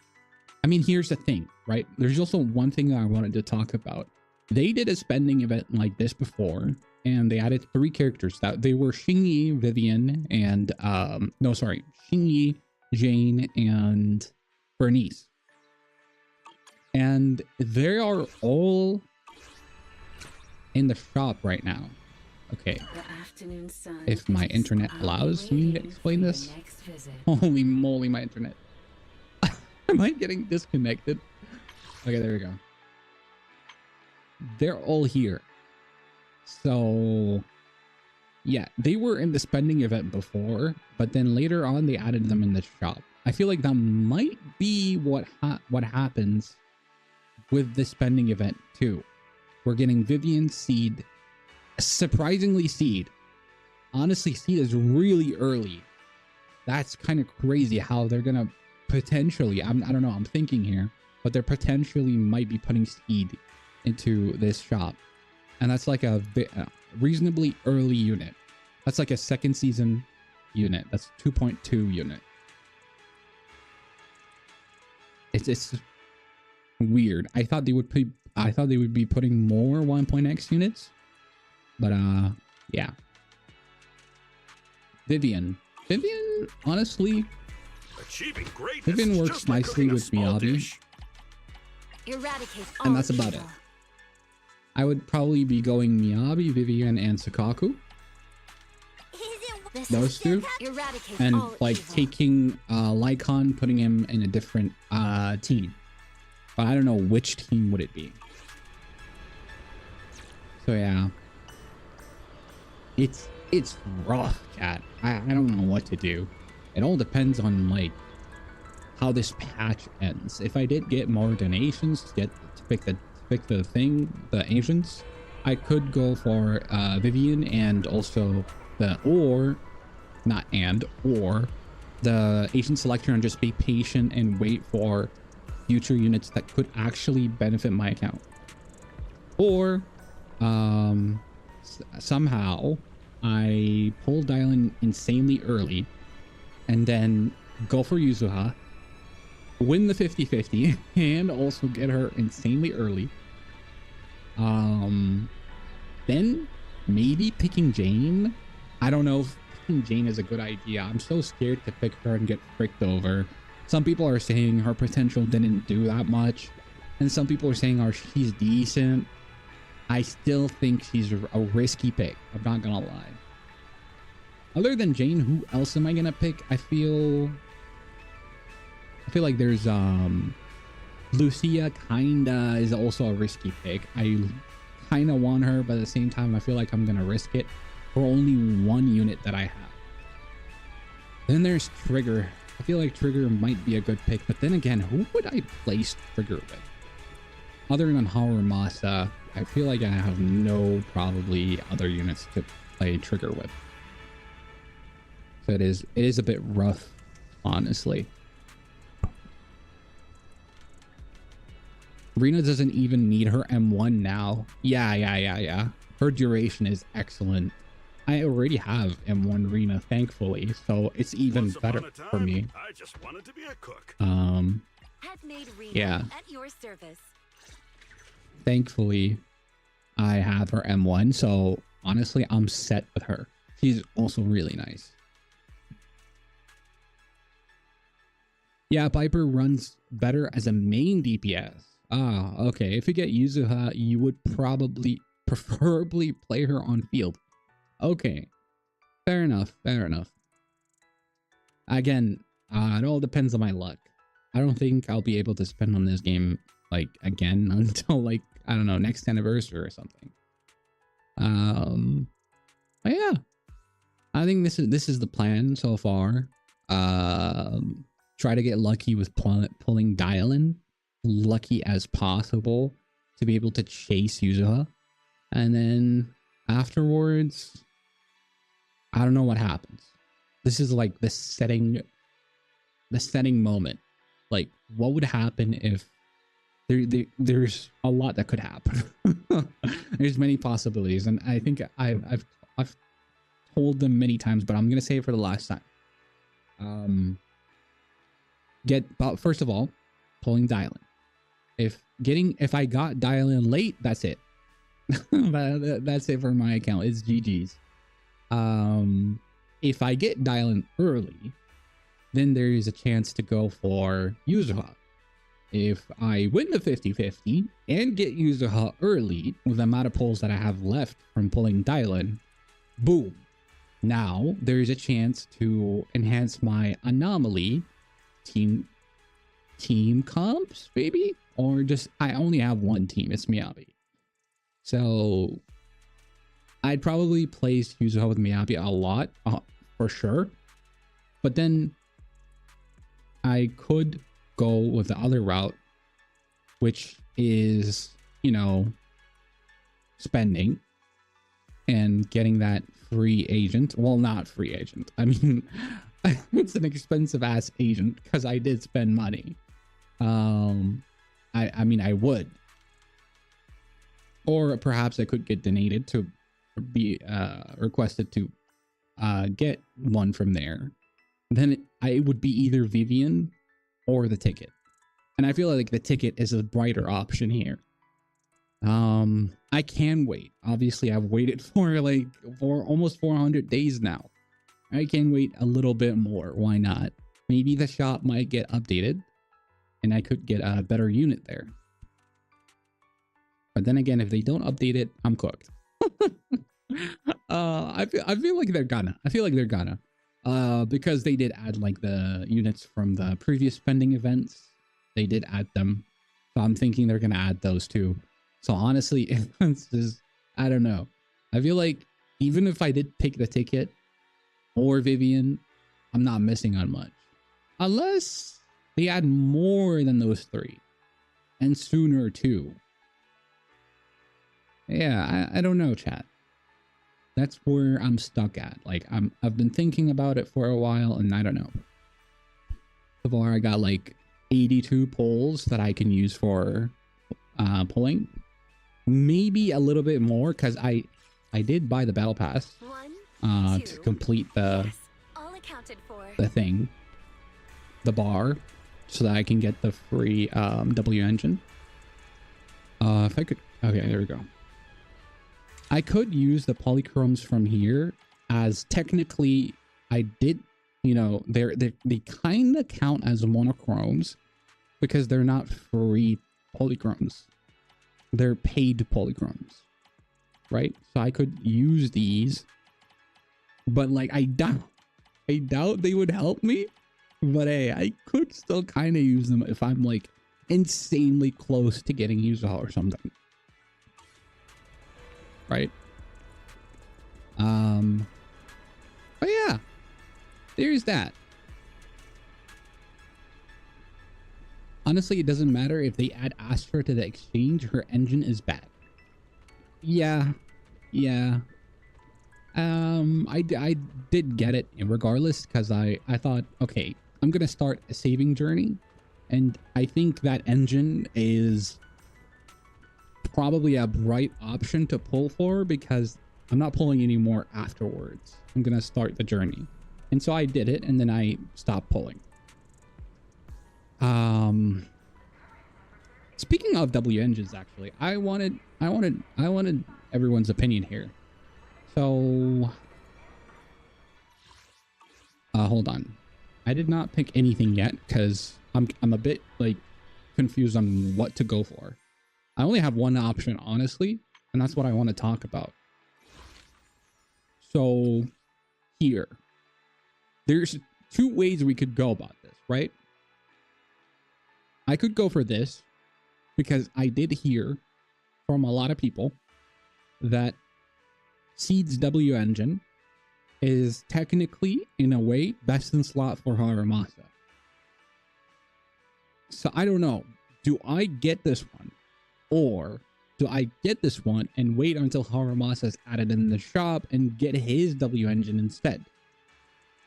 I mean, here's the thing, right? There's also one thing that I wanted to talk about. They did a spending event like this before, and they added 3 characters. That they were Xingyi, Vivian, and... Xingyi, Jane, and Bernice. And they are all in the shop right now. Okay. If my internet allows me to explain this. Holy moly, my internet. Am I getting disconnected? Okay, there we go. They're all here. So, yeah, they were in the spending event before, but then later on they added them in the shop. I feel like that might be what happens with the spending event too. We're getting Vivian, Seed, surprisingly Seed. Honestly, Seed is really early. That's kind of crazy how they're gonna potentially, I don't know, I'm thinking here, but they're potentially might be putting Seed into this shop. And that's like a reasonably early unit. That's like a second season unit. That's 2.2 unit. It's weird. I thought they would be putting more 1.x units, but yeah. Vivian, honestly, Vivian works nicely with Miyabi, and that's about it. I would probably be going Miyabi, Vivian, and Sakaku. Those two, and like taking Lycon, putting him in a different team. But I don't know which team would it be. So yeah. It's rough, chat. I don't know what to do. It all depends on like how this patch ends. If I did get more donations to pick the thing, the agents, I could go for Vivian and also the the agent selector and just be patient and wait for future units that could actually benefit my account. Or somehow I pull Dylan insanely early and then go for Yuzuha, win the 50-50 and also get her insanely early. Then maybe picking Jane. I don't know if picking Jane is a good idea. I'm so scared to pick her and get fricked over. Some people are saying her potential didn't do that much, and some people are saying she's decent. I still think she's a risky pick. I'm not gonna lie. Other than Jane, who else am I gonna pick? I feel like there's Lucia kinda is also a risky pick. I kinda want her, but at the same time I feel like I'm gonna risk it for only one unit that I have. Then there's Trigger. I feel like Trigger might be a good pick, but then again, who would I place Trigger with? Other than Harumasa, I feel like I have no probably other units to play Trigger with. So it is a bit rough, honestly. Rena doesn't even need her M1 now. Yeah. Her duration is excellent. I already have M1 Rena, thankfully, so it's even better for me. I just wanted to be a cook. Yeah. At your service. Thankfully, I have her M1, so honestly, I'm set with her. She's also really nice. Yeah, Piper runs better as a main DPS. Ah, okay. If you get Yuzuha, you would preferably play her on field. Okay. Fair enough. Again, it all depends on my luck. I don't think I'll be able to spend on this game, like, again until, like, I don't know, next anniversary or something. But yeah. I think this is the plan so far. Try to get lucky with pulling Dylan. Lucky as possible to be able to chase Yuzuha. And then afterwards, I don't know what happens. This is like the setting moment. Like, what would happen if there's a lot that could happen. There's many possibilities, and I think I've told them many times, but I'm gonna say it for the last time. First of all, pulling Dylan. If I got Dylan late, that's it. That's it for my account. It's GG's. If I get Dylan early, then there is a chance to go for Yuzuha. If I win the 50-50 and get Yuzuha early with the amount of pulls that I have left from pulling Dylan, boom. Now there's a chance to enhance my anomaly team comps, maybe? Or just, I only have one team, it's Miyabi. So I'd probably place Yuzuha with Miyabi a lot, for sure. But then I could go with the other route, which is, you know, spending and getting that free agent. Well, not free agent. I mean, it's an expensive ass agent because I did spend money. I mean, I would. Or perhaps I could get donated to be requested to get one from there. Then it would be either Vivian or the ticket. And I feel like the ticket is a brighter option here. I can wait. Obviously, I've waited for almost 400 days now. I can wait a little bit more. Why not? Maybe the shop might get updated and I could get a better unit there. But then again, if they don't update it, I'm cooked. I feel like they're gonna. Because they did add like the units from the previous spending events. They did add them. So I'm thinking they're gonna add those too. So honestly, it's just, I don't know. I feel like even if I did pick the ticket or Vivian, I'm not missing on much. Unless they add more than those three. And sooner too. Yeah, I don't know, chat. That's where I'm stuck at. Like, I've been thinking about it for a while, and I don't know. So far, I got like 82 pulls that I can use for pulling. Maybe a little bit more, because I did buy the battle pass to complete the thing, the bar, so that I can get the free W engine. If I could, okay, there we go. I could use the polychromes from here as technically I did, you know, they kind of count as monochromes because they're not free polychromes. They're paid polychromes, right? So I could use these, but like I doubt they would help me. But hey, I could still kind of use them if I'm like insanely close to getting Yuzo or something. Right? But yeah, there's that. Honestly, it doesn't matter if they add Astra to the exchange, her engine is bad. Yeah. I did get it regardless, because I thought, okay, I'm gonna start a saving journey, and I think that engine is probably a bright option to pull for, because I'm not pulling anymore afterwards. I'm gonna start the journey. And so I did it, and then I stopped pulling. Speaking of W engines, actually, I wanted everyone's opinion here. So hold on. I did not pick anything yet because I'm a bit like confused on what to go for. I only have one option, honestly, and that's what I want to talk about. So here, there's two ways we could go about this, right? I could go for this because I did hear from a lot of people that Seed's W engine is technically, in a way, best in slot for Haramasa. So I don't know. Do I get this one? Or do I get this one and wait until Haramasa is added in the shop and get his W engine instead?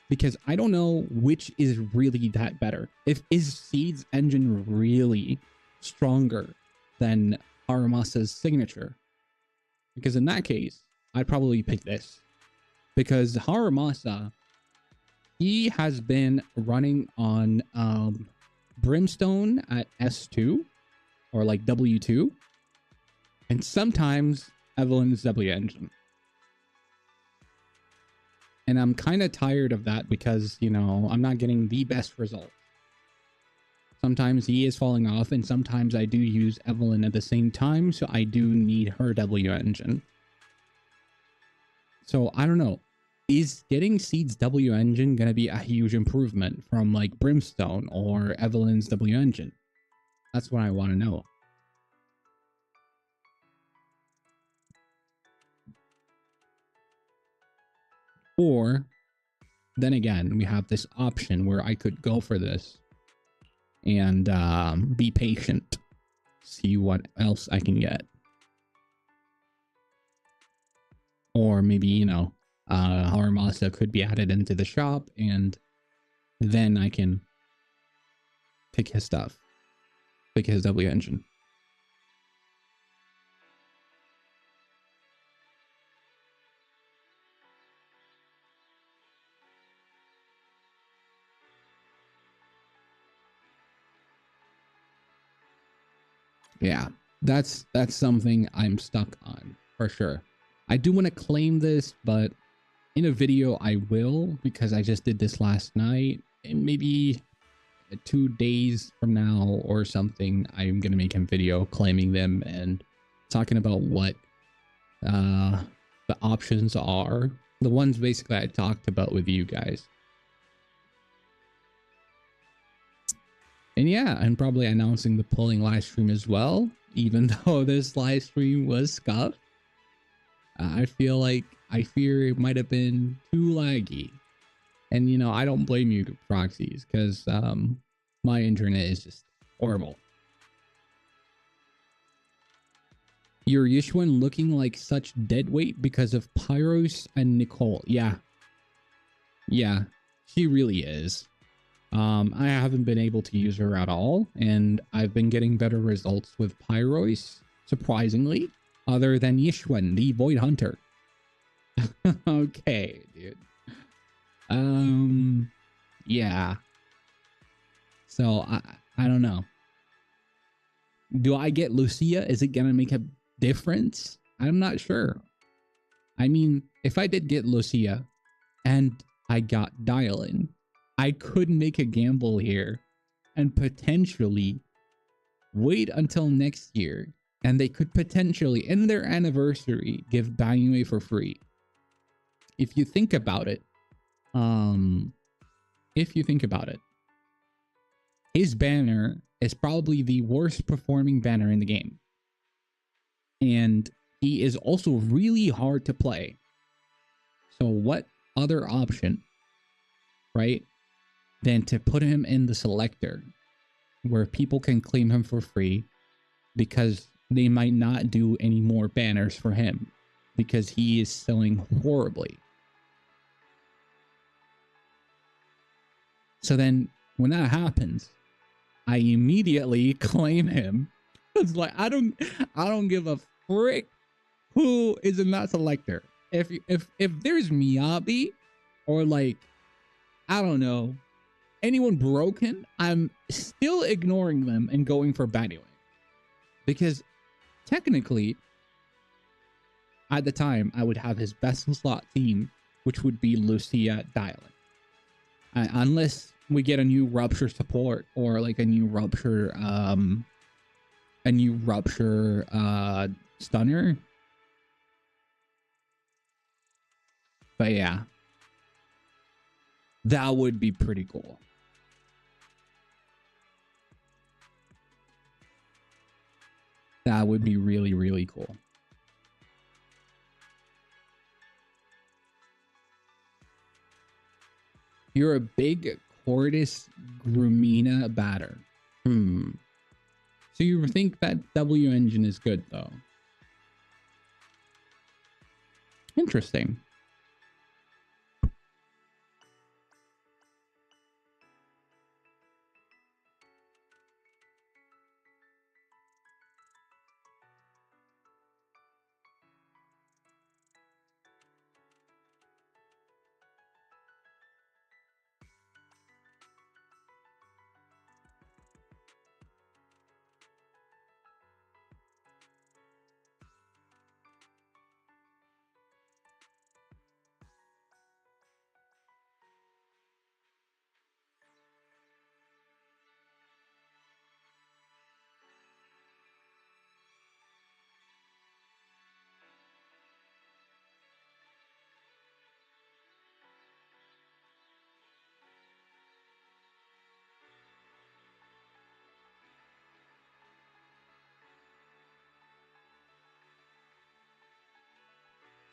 Because I don't know which is really that better. Is Seed's engine really stronger than Haramasa's signature? Because in that case, I'd probably pick this. Because Haramasa, he has been running on Brimstone at S2 or like W2, and sometimes Evelyn's W engine. And I'm kind of tired of that because, you know, I'm not getting the best results. Sometimes he is falling off, and sometimes I do use Evelyn at the same time, so I do need her W engine. So I don't know. Is getting Seed's W engine going to be a huge improvement from like Brimstone or Evelyn's W engine? That's what I want to know. Or then again, we have this option where I could go for this and be patient, see what else I can get. Or maybe, you know, Haramasa could be added into the shop, and then I can pick his stuff, pick his W engine. Yeah, that's something I'm stuck on for sure. I do want to claim this, but in a video I will, because I just did this last night, and maybe 2 days from now or something, I'm gonna make a video claiming them and talking about what the options are, the ones basically I talked about with you guys. And yeah, I'm probably announcing the polling live stream as well, even though this live stream was scuffed. I fear it might have been too laggy. And, you know, I don't blame you, proxies, because my internet is just horrible. Your Yishuan looking like such dead weight because of Pyros and Nicole. Yeah, she really is. I haven't been able to use her at all, and I've been getting better results with Pyros, surprisingly, other than Yishuan, the Void Hunter. Okay, dude. Yeah. So, I don't know. Do I get Lucia? Is it gonna make a difference? I'm not sure. I mean, if I did get Lucia and I got Dial-In, I could make a gamble here and potentially wait until next year, and they could potentially, in their anniversary, give Banyue for free. If you think about it, his banner is probably the worst performing banner in the game. And he is also really hard to play. So what other option, right, than to put him in the selector where people can claim him for free because they might not do any more banners for him because he is selling horribly. So then when that happens, I immediately claim him. It's like I don't give a frick who is in that selector. If there's Miyabi or like, I don't know, anyone broken, I'm still ignoring them and going for Banyue. Because technically, at the time, I would have his best in slot team, which would be Lucia Dial-In. Unless we get a new Rupture support or like a new Rupture stunner. But yeah, that would be pretty cool. That would be really, really cool. You're a big Cordis Grumina batter. So you think that W engine is good though? Interesting.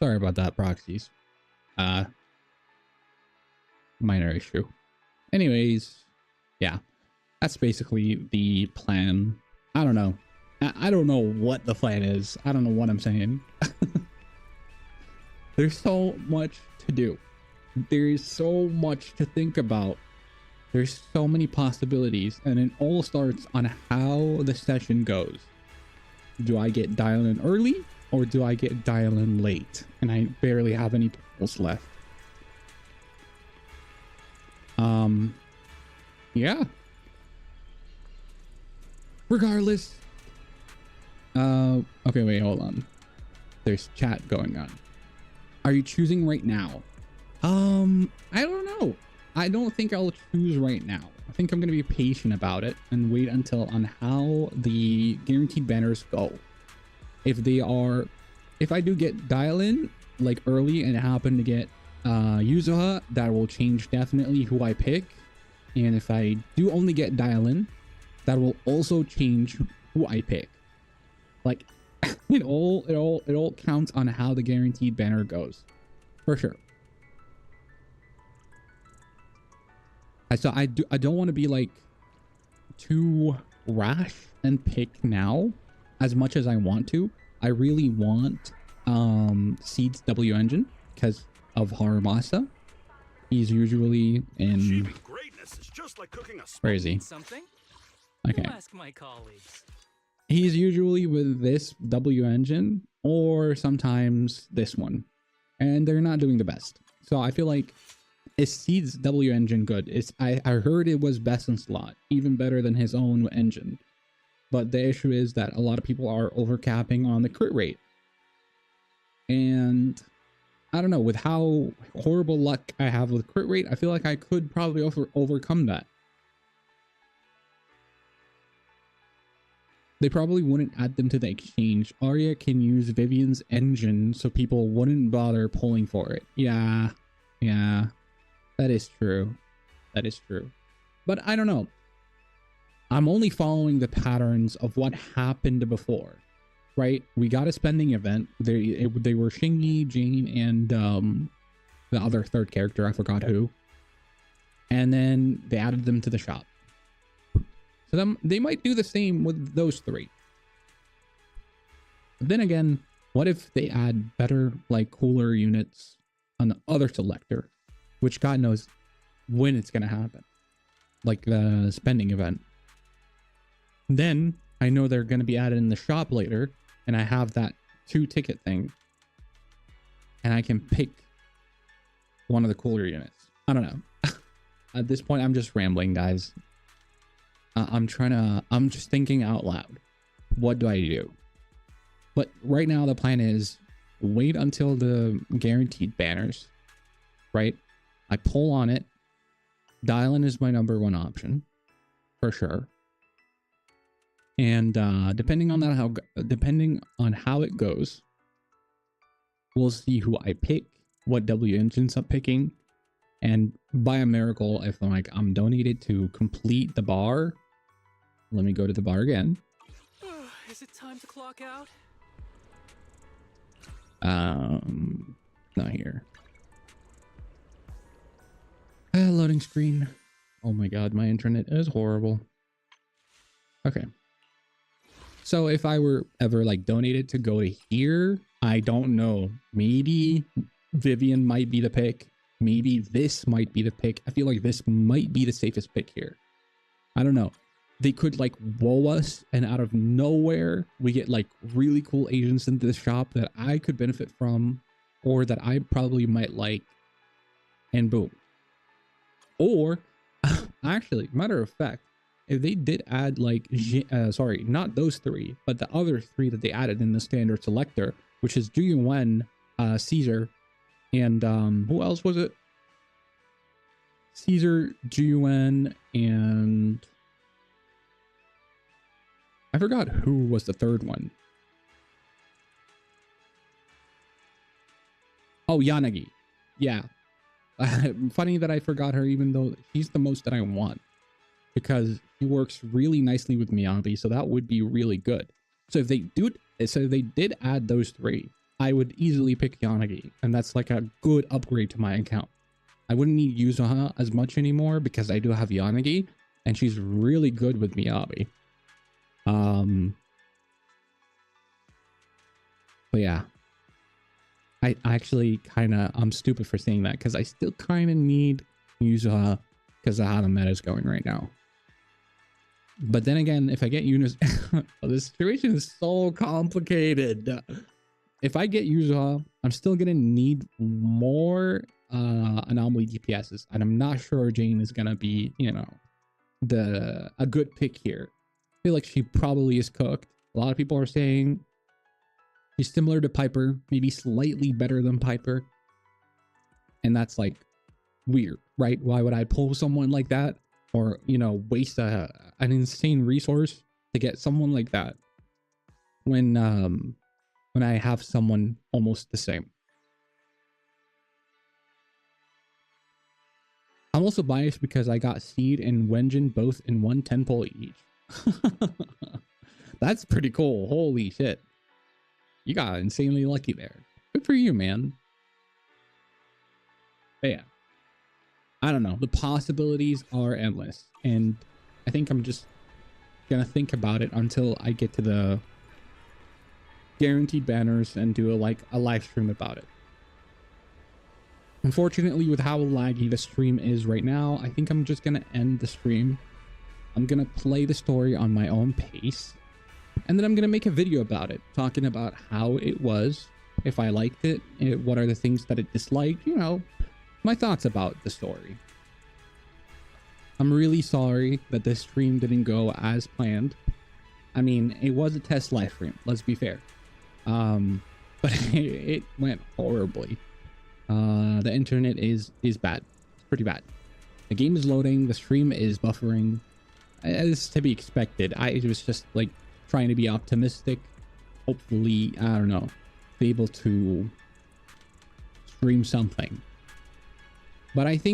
Sorry about that, proxies. Minor issue. Anyways, yeah, that's basically the plan. I don't know. I don't know what the plan is. I don't know what I'm saying. There's so much to do. There's so much to think about. There's so many possibilities, and it all starts on how the session goes. Do I get Dial-In early? Or do I get Dial-In late? And I barely have any polls left. Yeah. Regardless. Okay, wait, hold on. There's chat going on. Are you choosing right now? I don't know. I don't think I'll choose right now. I think I'm gonna be patient about it and wait until on how the guaranteed banners go. If I do get Dial-In like early and happen to get Yuzuha, that will change definitely who I pick. And if I do only get Dial-In, that will also change who I pick. Like it all counts on how the guaranteed banner goes. For sure. I don't want to be like too rash and pick now as much as I want to. I really want Seed's W engine because of Haramasa. He's usually in crazy. Okay. Ask my colleagues. He's usually with this W engine or sometimes this one. And they're not doing the best. So I feel like is Seed's W engine good? I heard it was best in slot, even better than his own engine. But the issue is that a lot of people are overcapping on the crit rate. And I don't know, with how horrible luck I have with crit rate, I feel like I could probably overcome that. They probably wouldn't add them to the exchange. Arya can use Vivian's engine so people wouldn't bother pulling for it. Yeah, that is true. That is true. But I don't know. I'm only following the patterns of what happened before, right? We got a spending event. They were Shingi, Jane, and the other third character. I forgot who. And then they added them to the shop. So they might do the same with those three. But then again, what if they add better, like cooler units on the other selector, which God knows when it's going to happen, like the spending event. Then I know they're going to be added in the shop later, and I have that 2-ticket thing, and I can pick one of the cooler units. I don't know. At this point, I'm just rambling, guys. I'm just thinking out loud. What do I do? But right now the plan is wait until the guaranteed banners, right? I pull on it. Dial-in is my number one option, for sure. And depending on how it goes, we'll see who I pick, what W engines I'm picking, and by a miracle, if I'm donated to complete the bar. Let me go to the bar again. Is it time to clock out? Not here. Loading screen. Oh my god, my internet is horrible. Okay. So if I were ever like donated to go to here, I don't know. Maybe Vivian might be the pick. Maybe this might be the pick. I feel like this might be the safest pick here. I don't know. They could like whoa us, and out of nowhere we get like really cool agents into the shop that I could benefit from, or that I probably might like, and boom. Or actually, matter of fact, if they did add like sorry, not those three, but the other three that they added in the standard selector, which is Juyuan, Caesar, and who else was it? Caesar, Juyuan, and I forgot who was the third one. Oh, Yanagi. Yeah. Funny that I forgot her, even though she's the most that I want, because she works really nicely with Miyabi, so that would be really good. So if they did add those three, I would easily pick Yanagi, and that's like a good upgrade to my account. I wouldn't need Yuzuha as much anymore because I do have Yanagi, and she's really good with Miyabi. But yeah, I actually I'm stupid for saying that because I still kind of need Yuzuha because of how the meta is going right now. But then again, if I get Yuzuha, the situation is so complicated. If I get Yuzuha, I'm still gonna need more anomaly DPSs, and I'm not sure Jane is gonna be, a good pick here. I feel like she probably is cooked. A lot of people are saying she's similar to Piper, maybe slightly better than Piper. And that's like weird, right? Why would I pull someone like that, or, waste an insane resource to get someone like that when I have someone almost the same? I'm also biased because I got Seed and Wenjin both in 1 10-pull each. That's pretty cool. Holy shit. You got insanely lucky there. Good for you, man. But yeah. I don't know. The possibilities are endless. And I think I'm just gonna think about it until I get to the guaranteed banners and do a live stream about it. Unfortunately, with how laggy the stream is right now, I think I'm just gonna end the stream. I'm gonna play the story on my own pace, and then I'm gonna make a video about it, talking about how it was, if I liked it, what are the things that it disliked, my thoughts about the story. I'm really sorry that this stream didn't go as planned. I mean, it was a test live stream, let's be fair. But it went horribly. The internet is bad. It's pretty bad. The game is loading. The stream is buffering. It's to be expected. I was just like trying to be optimistic. Hopefully, I don't know, be able to stream something. But I think